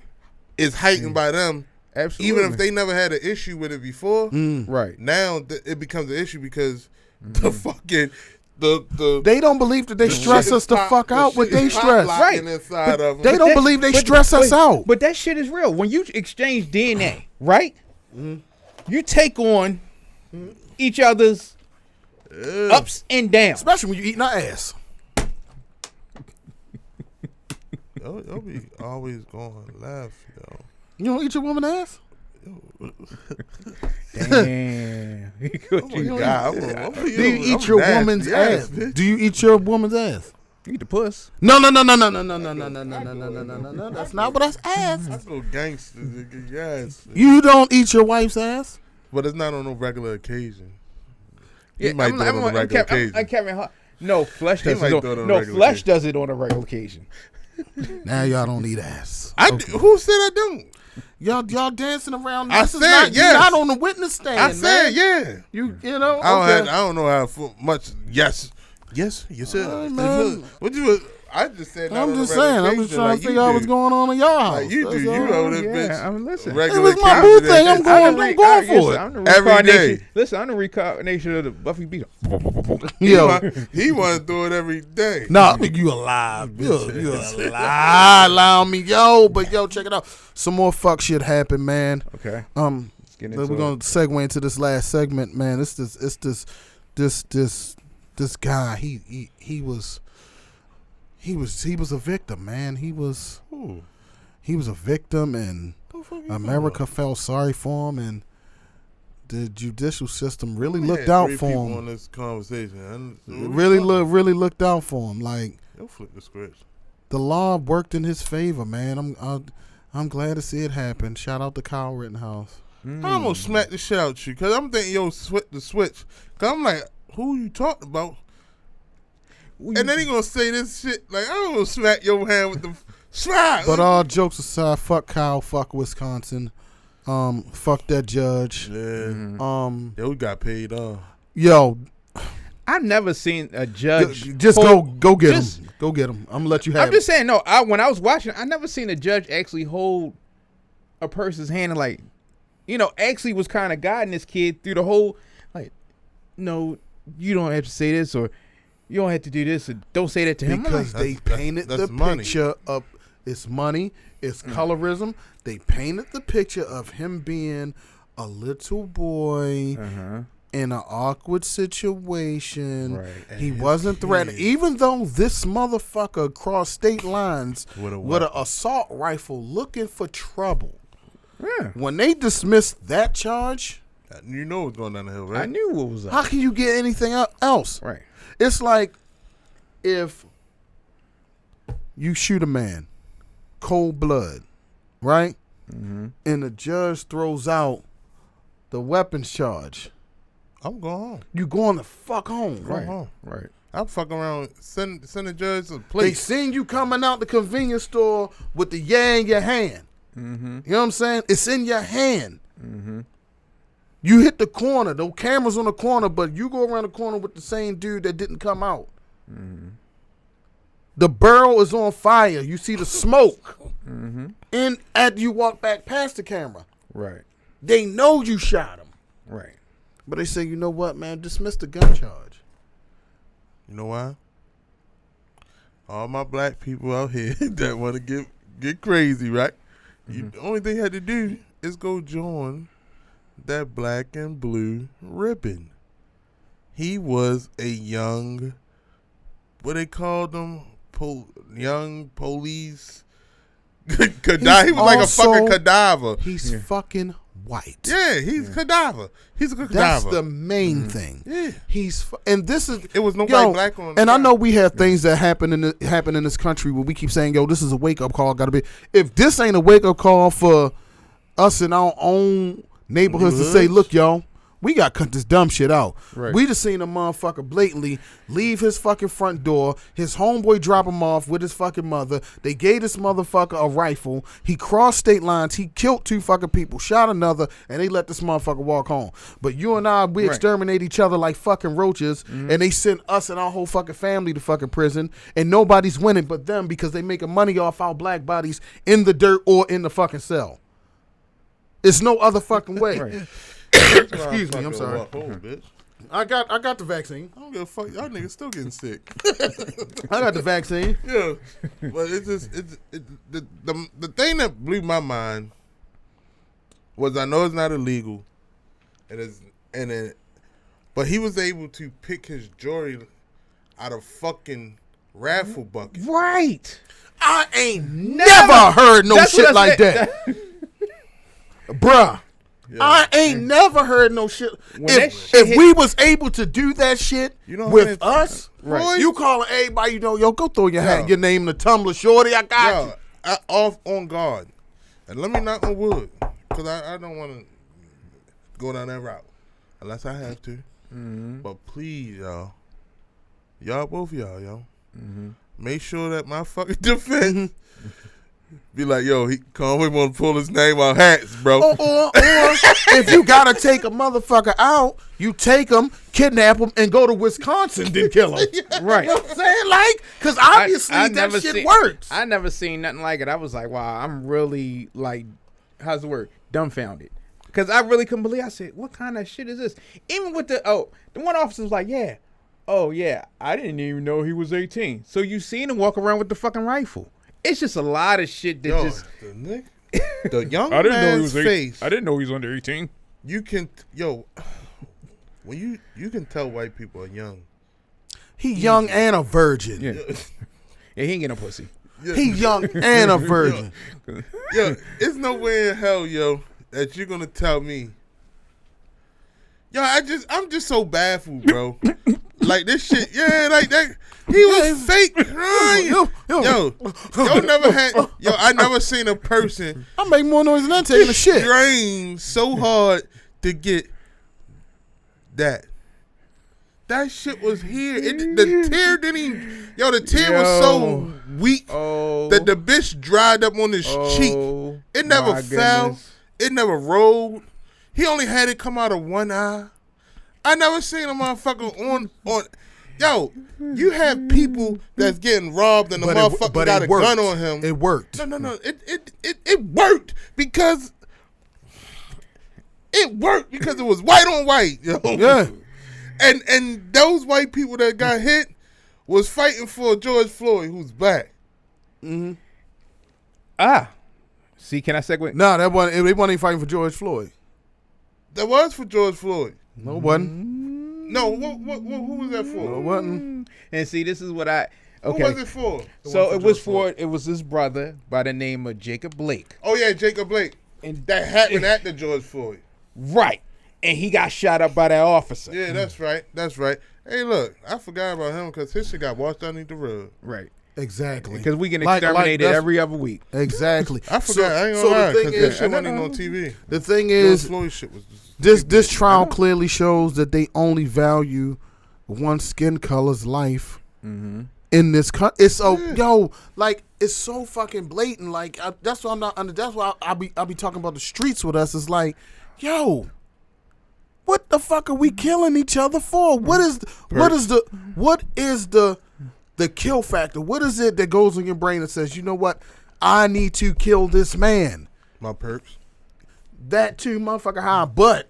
Speaker 3: is heightened by them.
Speaker 2: Absolutely.
Speaker 3: Even if they never had an issue with it before,
Speaker 2: right?
Speaker 3: Now it becomes an issue because the fucking.
Speaker 1: They don't believe that they stress us the fuck out with they stress.
Speaker 3: Right. Inside of them.
Speaker 1: They don't believe they stress us out.
Speaker 2: But that shit is real. When you exchange DNA, right? You take on each other's ups and downs.
Speaker 1: Especially when you eating our ass.
Speaker 3: Y'all be always going left, yo.
Speaker 1: You don't eat your woman's ass?
Speaker 2: Damn.
Speaker 1: Do you eat your woman's ass? Do you eat your woman's ass?
Speaker 2: Eat the puss.
Speaker 1: No. That's not what I asked.
Speaker 3: That's no gangster, nigga. Yes.
Speaker 1: You don't eat your wife's ass?
Speaker 3: But it's not on no regular occasion.
Speaker 2: Yeah,
Speaker 3: He might do it on a regular occasion.
Speaker 2: I'm Kevin Hart. No, flesh does
Speaker 3: might
Speaker 2: it.
Speaker 3: do it on a
Speaker 2: No,
Speaker 3: regular
Speaker 2: flesh
Speaker 3: occasion.
Speaker 2: does it on a regular occasion.
Speaker 1: Now y'all don't eat ass.
Speaker 3: Who said I don't?
Speaker 1: Y'all dancing around.
Speaker 3: I
Speaker 1: This is
Speaker 3: said
Speaker 1: not,
Speaker 3: yes.
Speaker 1: You're not on the witness stand.
Speaker 3: I said yeah.
Speaker 1: You know.
Speaker 3: I
Speaker 1: Okay.
Speaker 3: don't know how much. Yes, you said.
Speaker 1: All right, man.
Speaker 3: What you? I just said.
Speaker 1: I'm just saying. I'm just trying to figure out what's going on in your house.
Speaker 3: Like you do.
Speaker 1: That's
Speaker 3: You
Speaker 1: all.
Speaker 3: know this bitch.
Speaker 2: I mean, listen.
Speaker 1: It was my boo thing. I'm going for it.
Speaker 2: I'm the
Speaker 3: Every
Speaker 2: reincarnation.
Speaker 3: day.
Speaker 2: Listen, I'm the reincarnation of the Buffy Beater.
Speaker 1: Yo.
Speaker 3: He want to do it every day.
Speaker 1: Nah, I think you alive. You alive. Allow me. But check it out. Some more fuck shit happened, man.
Speaker 2: Okay.
Speaker 1: Let's
Speaker 2: get into
Speaker 1: we're gonna segue into this last segment, man. It's this guy. He was a victim, man. He was a victim, and America felt sorry for him, and the judicial system really looked out for him.
Speaker 3: On this conversation,
Speaker 1: Really looked out for him. Like,
Speaker 3: Don't flip the script.
Speaker 1: the law worked in his favor, man. I'm glad to see it happen. Shout out to Kyle Rittenhouse.
Speaker 3: I almost smacked the shit out you because I'm thinking the switch. Cause I'm like, who you talking about? And then he gonna say this shit like, I'm gonna smack your hand with the slide.
Speaker 1: But all jokes aside, fuck Kyle, fuck Wisconsin, fuck that judge.
Speaker 3: Yeah. We got paid off.
Speaker 1: Yo,
Speaker 2: I've never seen a judge.
Speaker 1: just go get him. Go get him. I'm gonna let you have.
Speaker 2: I'm just saying, no. When I was watching, I never seen a judge actually hold a person's hand and like, actually was kind of guiding this kid through the whole, like, no, you don't have to say this, or you don't have to do this, or don't say that to him.
Speaker 1: Because they painted the picture of it's money, it's colorism. They painted the picture of him being a little boy in an awkward situation.
Speaker 2: Right.
Speaker 1: He wasn't threatened, even though this motherfucker crossed state lines with an assault rifle looking for trouble.
Speaker 2: Yeah.
Speaker 1: When they dismissed that charge,
Speaker 3: You know what's going down the hill, right?
Speaker 2: I knew what was up.
Speaker 1: how can you get anything else?
Speaker 2: Right.
Speaker 1: It's like if you shoot a man, cold blood, right? And the judge throws out the weapons charge.
Speaker 3: I'm going home.
Speaker 1: You going the fuck home.
Speaker 3: Go home.
Speaker 2: Right.
Speaker 3: I'm fucking around. Send the judge a
Speaker 1: They
Speaker 3: place.
Speaker 1: seen you coming out the convenience store with the in your hand. You know what I'm saying? It's in your hand. You hit the corner. The camera's on the corner, but you go around the corner with the same dude that didn't come out. The barrel is on fire. You see the smoke. And as you walk back past the camera,
Speaker 2: Right.
Speaker 1: they know you shot him.
Speaker 2: Right.
Speaker 1: But they say, you know what, man? Dismiss the gun charge.
Speaker 3: You know why? All my black people out here that want to get crazy, right? The only thing you had to do is go join that black and blue ribbon. He was a young, what they called them, young police He was like a fucking cadaver.
Speaker 1: He's fucking white.
Speaker 3: Yeah, he's cadaver. He's a cadaver.
Speaker 1: That's the main thing.
Speaker 3: Yeah.
Speaker 1: And this is
Speaker 3: it was nobody black on.
Speaker 1: And I know we have things that happen in this country where we keep saying, "Yo, this is a wake up call." Got to be. If this ain't a wake up call for us in our own neighborhoods to say, "Look, y'all, we got to cut this dumb shit out."
Speaker 2: Right.
Speaker 1: We just seen a motherfucker blatantly leave his fucking front door. His homeboy drop him off with his fucking mother. They gave this motherfucker a rifle. He crossed state lines. He killed 2 fucking people, shot another, and they let this motherfucker walk home. But you and I, we exterminate each other like fucking roaches, and they send us and our whole fucking family to fucking prison, and nobody's winning but them because they making money off our black bodies in the dirt or in the fucking cell. It's no other fucking way.
Speaker 2: Right.
Speaker 1: Excuse me, I'm sorry.
Speaker 3: Bitch.
Speaker 1: I got the vaccine.
Speaker 3: I don't give a fuck. Y'all niggas still getting sick.
Speaker 1: I got the vaccine.
Speaker 3: Yeah, but the thing that blew my mind was I know it's not illegal, but he was able to pick his jewelry out of fucking raffle bucket.
Speaker 2: Right.
Speaker 1: I ain't never heard no shit like that. Bruh. Yeah. I ain't never heard no shit. If we was able to do that shit with us, right. You calling everybody, yo, go throw your hat, your name in the tumbler, shorty, I got you.
Speaker 3: Off on guard. And let me knock on wood, because I don't want to go down that route, unless I have to. Mm-hmm. But please, y'all, both of y'all, make sure that my fucking defense be like, yo, he calmly want to pull his name out hats, bro.
Speaker 1: Or if you gotta take a motherfucker out, you take him, kidnap him, and go to Wisconsin, then kill him.
Speaker 2: Right.
Speaker 1: You know what I'm saying? Like, because obviously that shit works.
Speaker 2: I never seen nothing like it. I was like, wow, I'm really like, how's the word? Dumbfounded. Because I really couldn't believe. I said, what kind of shit is this? Even with the one officer was like, yeah. Oh, yeah, I didn't even know he was 18. So you seen him walk around with the fucking rifle. It's just a lot of shit that
Speaker 3: the young man's face.
Speaker 2: I didn't know he was under 18.
Speaker 3: You can when you can tell white people are young.
Speaker 1: He young and a virgin.
Speaker 2: Yeah, he ain't get no pussy.
Speaker 3: Yeah.
Speaker 1: He young and a virgin.
Speaker 3: Yo, it's no way in hell, that you're gonna tell me. Yo, I'm just so baffled, bro. Like this shit, like that. He was fake crying. I never seen a person.
Speaker 1: I make more noise than that taking a shit.
Speaker 3: Strain so hard to get that. That shit was here. The tear didn't even. The tear was so weak that the bitch dried up on his cheek. It never fell. Goodness. It never rolled. He only had it come out of one eye. I never seen a motherfucker on. Yo, you have people that's getting robbed and the motherfucker got a gun on him.
Speaker 1: It worked.
Speaker 3: No. It worked because it was white on white. Yo. Yeah. And those white people that got hit was fighting for George Floyd, who's black.
Speaker 2: Mm-hmm. See, can I segue?
Speaker 1: No, they wasn't even fighting for George Floyd.
Speaker 3: That was for George Floyd.
Speaker 1: No, it wasn't.
Speaker 3: No, who was that for?
Speaker 1: No, it wasn't.
Speaker 2: And see, this is what
Speaker 3: Who was it for?
Speaker 2: It was his brother by the name of Jacob Blake.
Speaker 3: Oh yeah, Jacob Blake. And that happened at the George Floyd.
Speaker 2: Right. And he got shot up by that officer.
Speaker 3: Yeah, that's right. Hey, look, I forgot about him because his shit got washed underneath the rug.
Speaker 2: Right.
Speaker 1: Exactly.
Speaker 2: Because we get exterminated every other week.
Speaker 1: Exactly.
Speaker 3: I forgot. I ain't gonna lie. Because that shit wasn't even on TV.
Speaker 1: The thing is,
Speaker 3: Floyd shit was
Speaker 1: this trial clearly shows that they only value one skin color's life in this country. It's it's so fucking blatant. Like that's why I'm not under. That's why I be talking about the streets with us. It's like, yo, what the fuck are we killing each other for? What is the kill factor? What is it that goes in your brain that says, you know what, I need to kill this man?
Speaker 3: My perks. That
Speaker 1: too, motherfucker high. But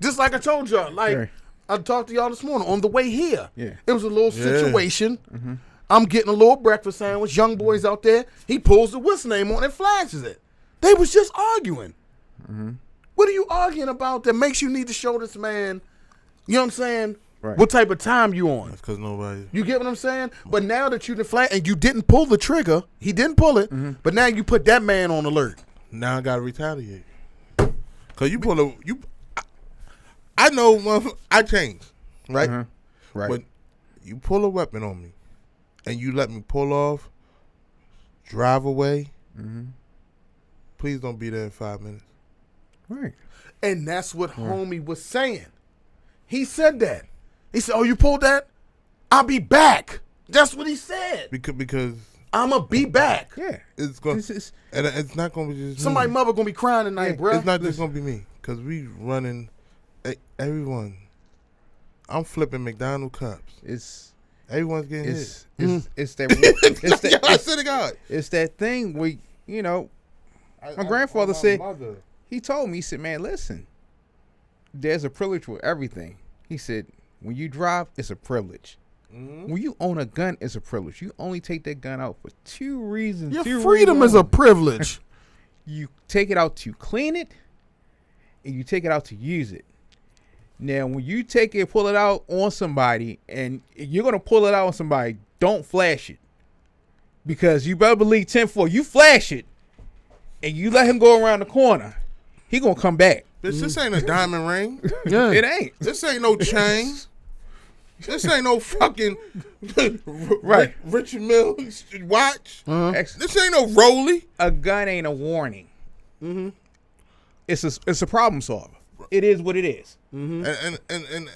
Speaker 1: just like I told y'all, I talked to y'all this morning on the way here. Yeah. It was a little situation. Mm-hmm. I'm getting a little breakfast sandwich. Young boys out there. He pulls the whistle name on and flashes it. They was just arguing. Mm-hmm. What are you arguing about that makes you need to show this man, you know what I'm saying,
Speaker 2: Right.
Speaker 1: What type of time you on?
Speaker 3: That's because nobody.
Speaker 1: You get what I'm saying? But now that you done flat and you didn't pull the trigger, he didn't pull it. But now you put that man on alert.
Speaker 3: Now I gotta retaliate. Cause you pull I know I changed, right?
Speaker 2: Right.
Speaker 3: But you pull a weapon on me, and you let me pull off, drive away. Please don't be there in 5 minutes.
Speaker 2: Right.
Speaker 1: And that's what homie was saying. He said that. He said, "Oh, you pulled that? I'll be back." That's what he said.
Speaker 3: Because
Speaker 1: I'ma be back.
Speaker 2: Yeah.
Speaker 3: it's going, and it's not gonna be just
Speaker 1: Somebody
Speaker 3: me.
Speaker 1: mother gonna be crying tonight, bro.
Speaker 3: It's not just gonna be me, cause we running everyone. I'm flipping McDonald's cups. Everyone's getting hit.
Speaker 2: It's that.
Speaker 3: I swear to God.
Speaker 2: It's that thing where my grandfather said. He told me, he said, "Man, listen, there's a privilege with everything." He said, "When you drive, it's a privilege. When you own a gun, it's a privilege. You only take that gun out for 2 reasons.
Speaker 1: Your
Speaker 2: 2
Speaker 1: freedom
Speaker 2: reasons
Speaker 1: is a
Speaker 2: only.
Speaker 1: privilege.
Speaker 2: You take it out to clean it, and you take it out to use it. Now, when you take it, pull it out on somebody, and you're gonna pull it out on somebody, don't flash it, because you better believe 10-4. You flash it, and you let him go around the corner, he gonna come back.
Speaker 3: Bitch, this ain't a diamond ring.
Speaker 1: Yeah.
Speaker 2: It ain't.
Speaker 3: This ain't no chain. This ain't no fucking
Speaker 2: Right.
Speaker 3: Richard Mills watch.
Speaker 2: Ex-
Speaker 3: This ain't no Rolly.
Speaker 2: A gun ain't a warning. It's a problem solver. It is what it is.
Speaker 3: And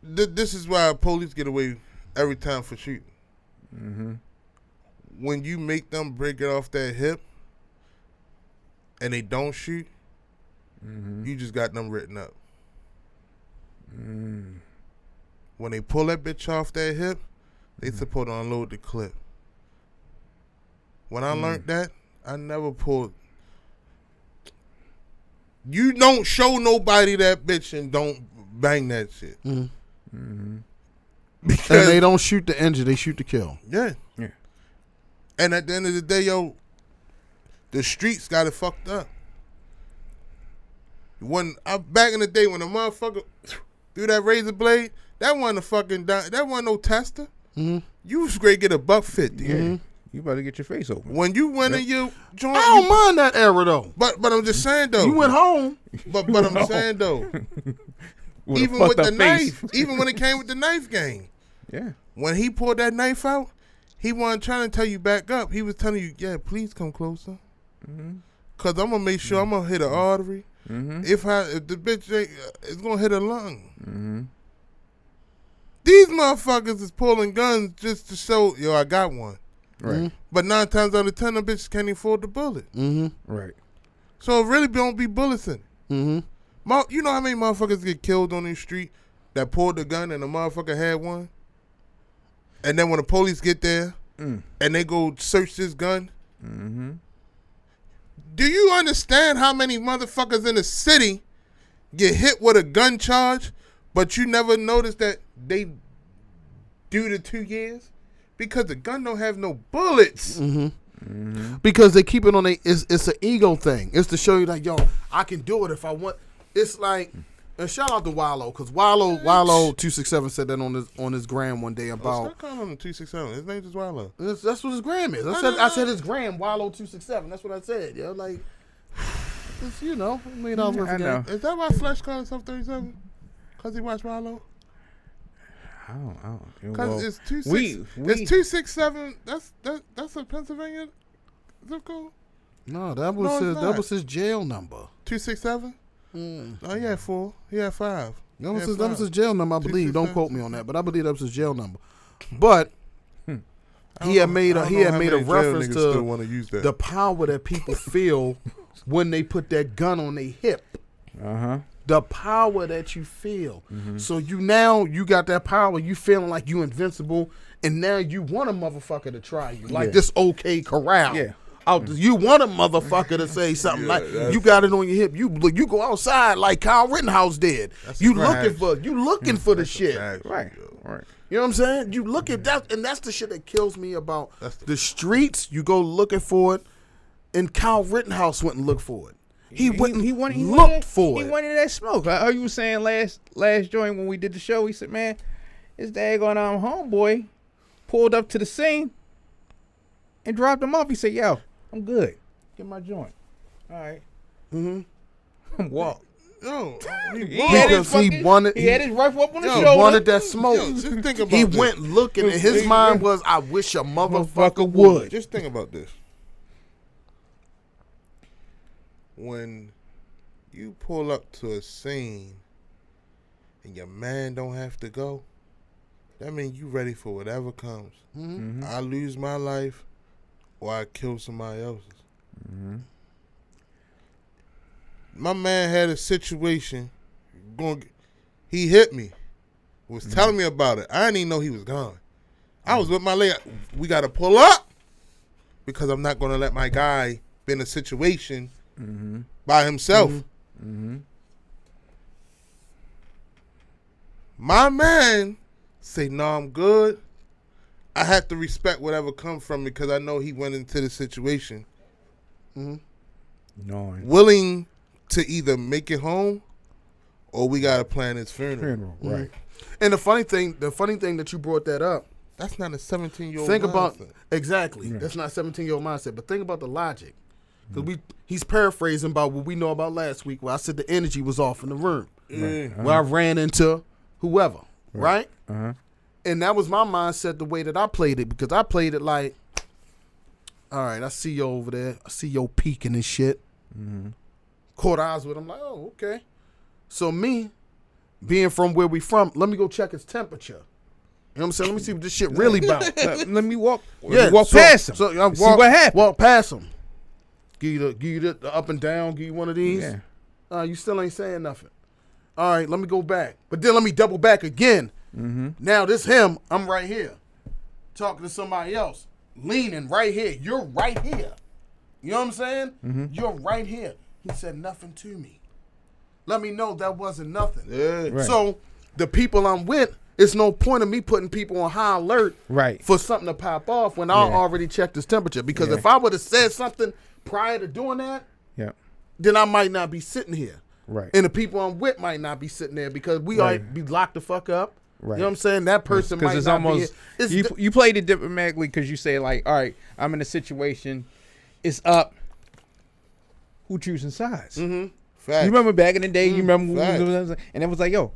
Speaker 3: this is why police get away every time for shooting. When you make them break it off that hip and they don't shoot, you just got them written up. When they pull that bitch off that hip, they supposed to unload the clip. When I learned that, I never pulled. You don't show nobody that bitch and don't bang that shit. Because
Speaker 1: And they don't shoot to injure, they shoot to kill.
Speaker 3: yeah.
Speaker 2: Yeah.
Speaker 3: And at the end of the day, yo, the streets got it fucked up. Back in the day when a motherfucker threw that razor blade, that wasn't a fucking that wasn't no tester. You was great to get $150.
Speaker 2: You better get your face open.
Speaker 3: When you went in your joint,
Speaker 1: I don't mind that era though.
Speaker 3: but I'm just saying though.
Speaker 1: You went home.
Speaker 3: But I'm saying though, even with the knife, even when it came with the knife game,
Speaker 2: Yeah.
Speaker 3: when he pulled that knife out, he wasn't trying to tell you back up. He was telling you, yeah, please come closer. Cause I'm gonna make sure I'm gonna hit an artery. If the bitch ain't, it's gonna hit a lung. These motherfuckers is pulling guns just to show, yo, I got one.
Speaker 2: Right.
Speaker 3: But 9 times out of 10, them bitches can't afford the bullet.
Speaker 2: Right.
Speaker 3: So it really don't be bullets in it. You know how many motherfuckers get killed on the street that pulled the gun and the motherfucker had one? And then when the police get there and they go search this gun, do you understand how many motherfuckers in the city get hit with a gun charge, but you never notice that they do the 2 years? Because the gun don't have no bullets.
Speaker 1: Because they keep it on it's an ego thing. It's to show you like, yo, I can do it if I want. It's like, and shout out to Wallow, because Wallow 267 said that on his gram one day about.
Speaker 3: Stop calling him 267. His name is Wallow.
Speaker 1: That's what his gram is. I said his gram, Wallow 267. That's what I said. Yo, like, it's, $1 million worth
Speaker 2: I
Speaker 1: of
Speaker 2: know.
Speaker 1: game.
Speaker 3: Is that why Flesh called himself 37? Because he watched Wallow?
Speaker 2: I don't.
Speaker 3: Because
Speaker 2: Well,
Speaker 3: it's 26.
Speaker 2: we-
Speaker 3: It's 267. That's a Pennsylvania zip code.
Speaker 1: No, that
Speaker 3: No,
Speaker 1: was
Speaker 3: it's
Speaker 1: his.
Speaker 3: not.
Speaker 1: That was his jail number.
Speaker 3: 267. Oh, he had 4. He had 5.
Speaker 1: That was,
Speaker 3: He had
Speaker 1: that was
Speaker 3: 5.
Speaker 1: his jail number, I believe. Don't
Speaker 3: 267.
Speaker 1: quote me on that, but I believe that was his jail number. But
Speaker 3: I
Speaker 1: he
Speaker 3: don't
Speaker 1: had
Speaker 3: know-
Speaker 1: made
Speaker 3: I
Speaker 1: a
Speaker 3: don't
Speaker 1: he
Speaker 3: know
Speaker 1: had
Speaker 3: how
Speaker 1: made a
Speaker 3: many jail
Speaker 1: reference
Speaker 3: niggas still
Speaker 1: to
Speaker 3: want to use that.
Speaker 1: the power that people feel when they put that gun on their hip. The power that you feel. So you got that power. You feeling like you invincible, and now you want a motherfucker to try you, like this OK Corral.
Speaker 2: Yeah.
Speaker 1: You want a motherfucker to say something like you got it on your hip. You go outside like Kyle Rittenhouse did. You looking for the shit.
Speaker 2: Right.
Speaker 1: You know what I'm saying? You look at that, and that's the shit that kills me about the streets. You go looking for it, and Kyle Rittenhouse went and looked for it. He went. He
Speaker 2: wanted
Speaker 1: looked for
Speaker 2: it.
Speaker 1: it.
Speaker 2: He wanted that smoke. I heard you were saying last joint when we did the show. He said, "Man, his daggone homeboy pulled up to the scene and dropped him off." He said, "Yo, I'm good. Get my joint. All right." Walk.
Speaker 3: Yo,
Speaker 2: He had his rifle up on his shoulder.
Speaker 1: He wanted that smoke.
Speaker 3: Yo, just think about
Speaker 1: He
Speaker 3: this.
Speaker 1: went looking, and his mind was, "I wish a motherfucker would."
Speaker 3: Just think about this. When you pull up to a scene and your man don't have to go, that means you ready for whatever comes. I lose my life or I kill somebody else's. My man had a situation. He hit me. Was telling me about it. I didn't even know he was gone. I was with my lady. We got to pull up because I'm not going to let my guy be in a situation by himself. My man say, "No, I'm good." I have to respect whatever comes from me because I know he went into the situation willing to either make it home or we gotta plan his funeral.
Speaker 2: Right.
Speaker 1: And the funny thing that you brought that up.
Speaker 3: That's not a 17-year-old.
Speaker 1: Think about
Speaker 3: mindset.
Speaker 1: exactly. Yeah. That's not a 17-year-old mindset. But think about the logic. Because he's paraphrasing about what we know about last week, where I said the energy was off in the room, where I ran into whoever, right? And that was my mindset, the way that I played it, because I played it like, all right, I see you over there. I see you peeking and shit. Caught eyes with him, like, oh, okay. So me, being from where we from, let me go check his temperature. You know what I'm saying? Let me see what this shit really about.
Speaker 2: Let me walk past him.
Speaker 1: So I
Speaker 2: see what happened.
Speaker 1: Walk past him. Give you the up and down. Give you one of these.
Speaker 2: Yeah.
Speaker 1: You still ain't saying nothing. All right, let me go back. But then let me double back again. Now this him, I'm right here. Talking to somebody else. Leaning right here. You're right here. You know what I'm saying? You're right here. He said nothing to me. Let me know that wasn't nothing.
Speaker 3: Yeah.
Speaker 2: Right.
Speaker 1: So the people I'm with, it's no point of me putting people on high alert for something to pop off when I already checked his temperature. Because if I would have said something prior to doing that, then I might not be sitting here.
Speaker 2: Right.
Speaker 1: And the people I'm with might not be sitting there because we might be locked the fuck up. Right. You know what I'm saying? That person might
Speaker 2: it's
Speaker 1: not
Speaker 2: almost,
Speaker 1: be here.
Speaker 2: You played it diplomatically because you say, like, all right, I'm in a situation, it's up. Who choosing sides? You remember back in the day, you remember, and it was like, yo,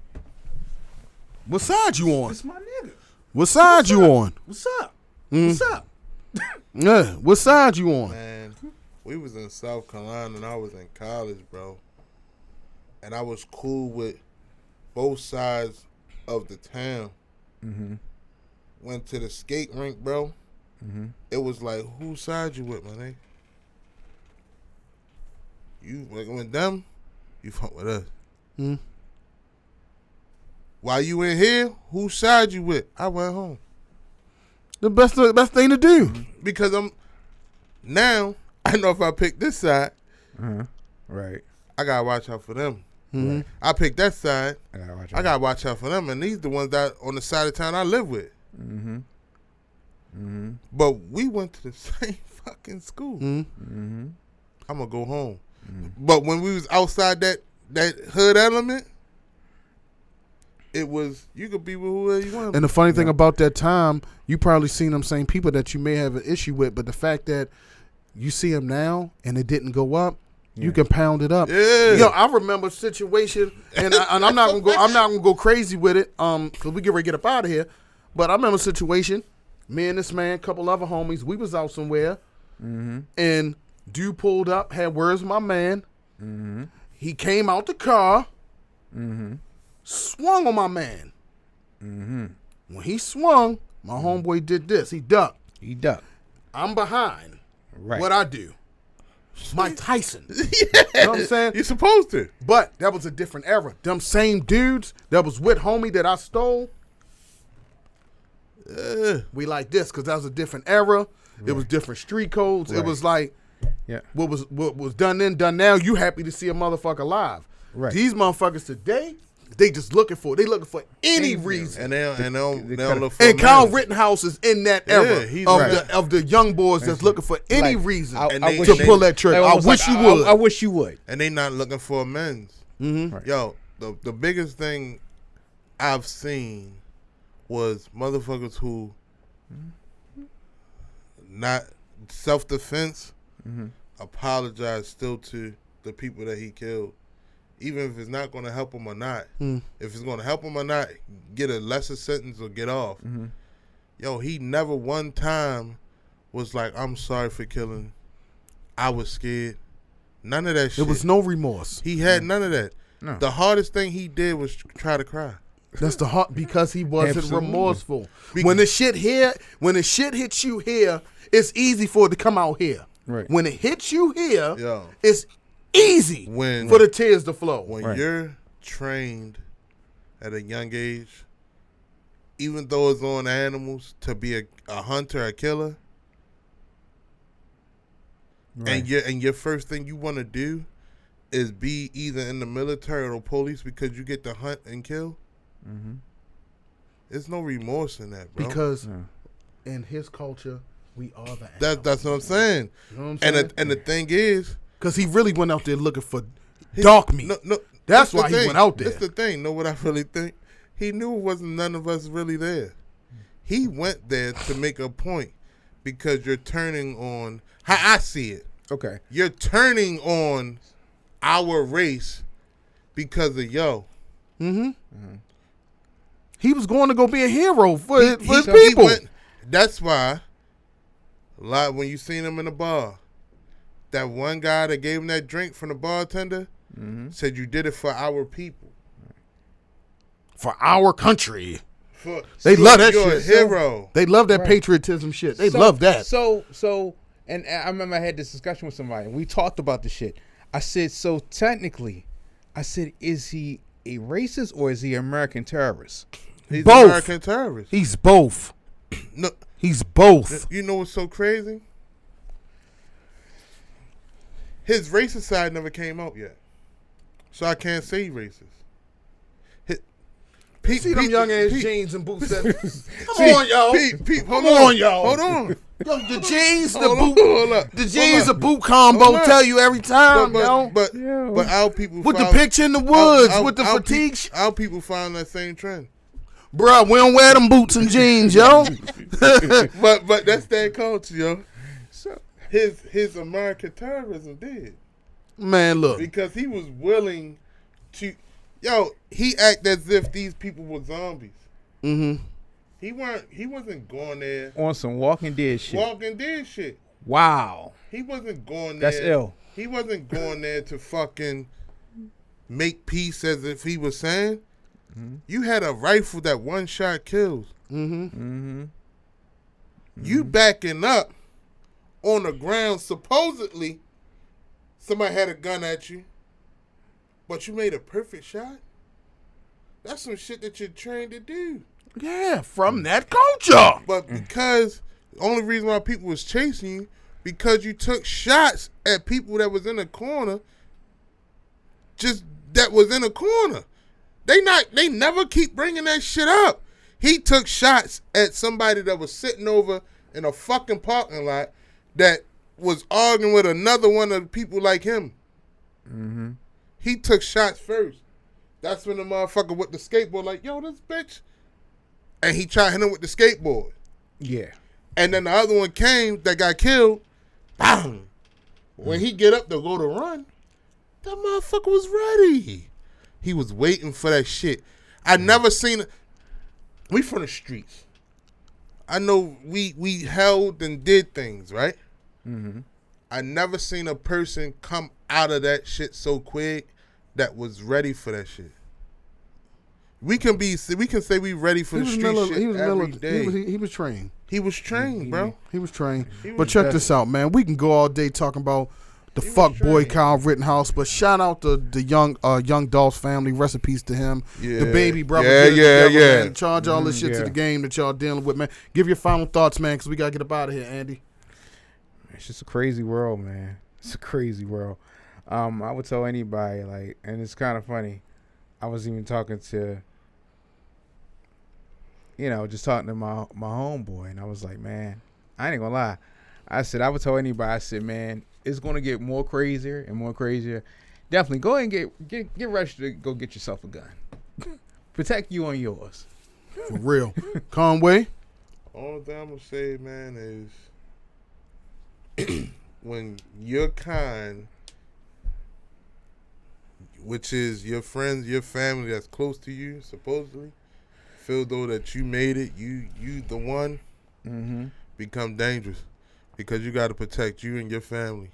Speaker 1: what side you on?
Speaker 2: it's my nigga.
Speaker 1: What side you on?
Speaker 2: What's up? What's up?
Speaker 1: Yeah, what side you on?
Speaker 3: Man, we was in South Carolina and I was in college, bro. And I was cool with both sides of the town. Went to the skate rink, bro. It was like, whose side you with, my nigga? You with them, you fuck with us. While you in here, whose side you with? I went home.
Speaker 1: The best thing to do.
Speaker 3: Because now, I know if I pick this side,
Speaker 2: Right.
Speaker 3: I gotta watch out for them. I pick that side,
Speaker 2: I
Speaker 3: gotta watch out for them. And these the ones that on the side of town I live with. But we went to the same fucking school. I'm gonna go home. But when we was outside that hood element, it was, you could be with whoever you want.
Speaker 1: And the funny thing about that time, you probably seen them same people that you may have an issue with, but the fact that you see them now and it didn't go up, you can pound it up.
Speaker 3: Yeah.
Speaker 1: Yo, I remember a situation, and I'm not gonna go crazy with it, cause we get ready to get up out of here. But I remember a situation, me and this man, couple other homies, we was out somewhere, and dude pulled up, had words with my man. He came out the car, swung on my man. When he swung, my homeboy did this. He ducked. I'm behind.
Speaker 2: Right.
Speaker 1: What I do? Mike Tyson. You know what I'm saying?
Speaker 3: You're supposed to.
Speaker 1: But that was a different era. Them same dudes that was with homie that I stole, we like this because that was a different era. Right. It was different street codes. Right. It was like what was done then, done now. You happy to see a motherfucker alive.
Speaker 2: Right.
Speaker 1: These motherfuckers today, They just looking for any reason.
Speaker 3: And they don't look for
Speaker 1: And
Speaker 3: a
Speaker 1: Kyle
Speaker 3: man.
Speaker 1: Rittenhouse is in that era
Speaker 3: he's
Speaker 1: of
Speaker 3: right.
Speaker 1: of the young boys that's looking for any
Speaker 2: Like,
Speaker 1: reason
Speaker 2: I
Speaker 1: to pull that trigger. I wish you would.
Speaker 2: I wish you would.
Speaker 3: And they not looking for amends.
Speaker 1: Mm-hmm.
Speaker 2: Right.
Speaker 3: Yo, the biggest thing I've seen was motherfuckers who not self-defense apologize still to the people that he killed. Even if it's not going to help him or not. If it's going to help him or not, get a lesser sentence or get off. Yo, he never one time was like, I'm sorry for killing. I was scared. None of that shit.
Speaker 1: There was no remorse.
Speaker 3: He had none of that.
Speaker 2: No.
Speaker 3: The hardest thing he did was try to cry.
Speaker 1: That's the heart because he wasn't
Speaker 2: Absolutely.
Speaker 1: remorseful. When the shit hits you here, it's easy for it to come out here.
Speaker 2: Right.
Speaker 1: When it hits you here,
Speaker 3: Yo.
Speaker 1: it's easy
Speaker 3: When-
Speaker 1: for the tears to flow.
Speaker 3: When
Speaker 2: Right.
Speaker 3: you're trained at a young age, even though it's on animals, to be a hunter, a killer,
Speaker 2: Right.
Speaker 3: and your first thing you want to do is be either in the military or the police because you get to hunt and kill. There's no remorse in that, bro.
Speaker 1: Because in his culture, we are the animals.
Speaker 3: That's what I'm saying.
Speaker 1: You know what I'm saying?
Speaker 3: And the thing is,
Speaker 1: Because he really went out there looking for dark meat.
Speaker 3: no,
Speaker 1: That's
Speaker 3: the
Speaker 1: why he
Speaker 3: thing.
Speaker 1: went out there.
Speaker 3: That's the thing. Know what I really think? He knew it wasn't none of us really there. He went there to make a point because you're turning on how I see it.
Speaker 2: Okay.
Speaker 3: You're turning on our race because of yo.
Speaker 1: He was going to go be a hero for his
Speaker 3: He
Speaker 1: people.
Speaker 3: That's why a lot when you seen him in the bar, that one guy that gave him that drink from the bartender said you did it for our people.
Speaker 1: For our country.
Speaker 3: They
Speaker 1: love that
Speaker 3: you're
Speaker 1: shit.
Speaker 3: a hero.
Speaker 1: They love that patriotism shit. They love that.
Speaker 2: So, and I remember I had this discussion with somebody, and we talked about the shit. I said, so technically, is he a racist or is he an American terrorist?
Speaker 3: He's
Speaker 1: Both.
Speaker 3: an American terrorist.
Speaker 1: He's both.
Speaker 3: No,
Speaker 1: He's both.
Speaker 3: you know what's so crazy? His racist side never came out yet, so I can't say racist.
Speaker 1: See them young ass jeans and boots. Come
Speaker 3: Pete,
Speaker 1: on, y'all.
Speaker 3: Pete,
Speaker 1: Come on, y'all.
Speaker 3: Hold on.
Speaker 1: Yo, the jeans, the
Speaker 3: Hold on,
Speaker 1: boot,
Speaker 3: hold up.
Speaker 1: the jeans, the
Speaker 3: Hold up.
Speaker 1: boot combo
Speaker 3: Hold up.
Speaker 1: tell you every time, yo.
Speaker 3: But our people
Speaker 1: With the
Speaker 3: found-
Speaker 1: picture in the woods,
Speaker 3: our-
Speaker 1: with the
Speaker 3: our
Speaker 1: fatigue.
Speaker 3: peop- Our people found that same trend.
Speaker 1: Bruh, we don't wear them boots and jeans, yo.
Speaker 3: But that's their culture, yo. So his American terrorism did.
Speaker 1: Man, look.
Speaker 3: Because he was willing to, he act as if these people were zombies.
Speaker 1: Mm-hmm.
Speaker 3: He wasn't going there
Speaker 2: On some Walking Dead shit.
Speaker 3: Walking Dead shit.
Speaker 2: Wow.
Speaker 3: He wasn't going there.
Speaker 2: That's ill.
Speaker 3: He wasn't going there to fucking make peace as if he was saying. You had a rifle that one shot kills. You backing up on the ground, supposedly somebody had a gun at you, but you made a perfect shot? That's some shit that you're trained to do.
Speaker 1: Yeah, from that culture.
Speaker 3: But because the only reason why people was chasing you, because you took shots at people that was in the corner, They never keep bringing that shit up. He took shots at somebody that was sitting over in a fucking parking lot that was arguing with another one of the people like him. He took shots first. That's when the motherfucker with the skateboard like, yo, this bitch. And he tried hitting him with the skateboard.
Speaker 2: Yeah.
Speaker 3: And then the other one came that got killed. Bang. When he get up to go to run, that motherfucker was ready. He was waiting for that shit. I never seen it. We from the streets. I know we held and did things, right? I never seen a person come out of that shit so quick that was ready for that shit. We can say we ready for the street shit every day.
Speaker 1: He was trained.
Speaker 3: He was trained, bro.
Speaker 1: He was trained.
Speaker 3: He
Speaker 1: But
Speaker 3: was
Speaker 1: check this out, man. We can go all day talking about the fuck boy
Speaker 3: trained.
Speaker 1: Kyle Rittenhouse, but shout out to the young Dolph family. Rest in peace to him.
Speaker 3: Yeah.
Speaker 1: The baby brother.
Speaker 3: Yeah,
Speaker 1: get it
Speaker 3: yeah,
Speaker 1: together,
Speaker 3: yeah.
Speaker 1: man. Charge all this shit to
Speaker 2: yeah.
Speaker 1: the game that y'all dealing with, man. Give your final thoughts, man, because we gotta get up out of here, Andy.
Speaker 2: It's just a crazy world, man. It's a crazy world. I would tell anybody, like, and it's kind of funny. I was even talking to, just talking to my homeboy, and I was like, man, I ain't gonna lie. I said, I would tell anybody, I said, man, it's gonna get more crazier and more crazier. Definitely go ahead and get registered to go get yourself a gun. Protect you and yours.
Speaker 1: For real. Conway?
Speaker 3: Only thing I'm gonna say, man, is when your kind, which is your friends, your family that's close to you, supposedly, feel though that you made it, you the one, become dangerous because you got to protect you and your family.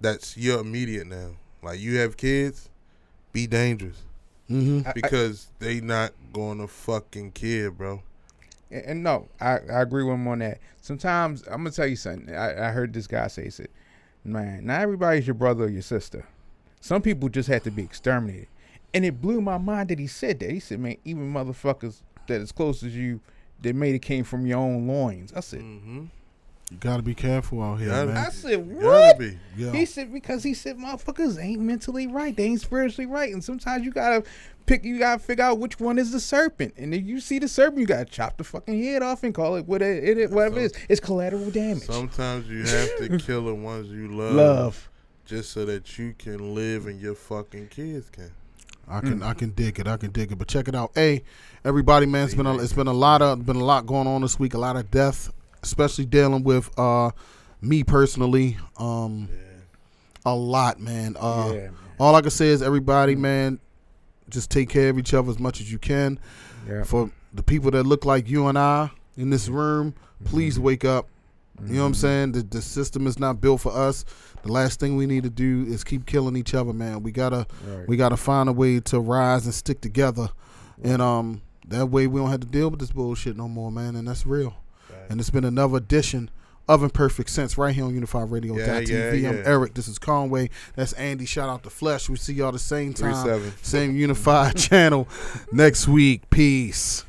Speaker 3: That's your immediate now. Like you have kids, be dangerous because they not going to fucking care, bro.
Speaker 2: And no, I agree with him on that. Sometimes I'm gonna tell you something. I heard this guy say, man, not everybody's your brother or your sister. Some people just have to be exterminated. And it blew my mind that he said that. He said, man, even motherfuckers that as close as you, that made it came from your own loins. I said,
Speaker 1: you gotta be careful out here, man.
Speaker 2: I said,
Speaker 3: You
Speaker 2: what?
Speaker 3: gotta be.
Speaker 1: Yeah.
Speaker 2: He said, because he said motherfuckers ain't mentally right. They ain't spiritually right. And sometimes you gotta figure out which one is the serpent. And if you see the serpent, you gotta chop the fucking head off and call it whatever it is. It's collateral damage.
Speaker 3: Sometimes you have to kill the ones you love. Just so that you can live and your fucking kids can.
Speaker 1: I can dig it. But check it out. Hey, everybody, man, it's been a lot going on this week, a lot of death, especially dealing with me personally. A lot, man. All I can say is everybody, man, just take care of each other as much as you can.
Speaker 2: Yeah.
Speaker 1: For the people that look like you and I in this room, please wake up. You know what I'm saying? The system is not built for us. The last thing we need to do is keep killing each other, man. We gotta find a way to rise and stick together, and that way we don't have to deal with this bullshit no more, man. And that's real. Right. And it's been another edition of Imperfect Sense right here on UnifiedRadio.tv. I'm Eric. This is Conway. That's Andy. Shout out to Flesh. We see y'all the same time, same Unified channel next week. Peace.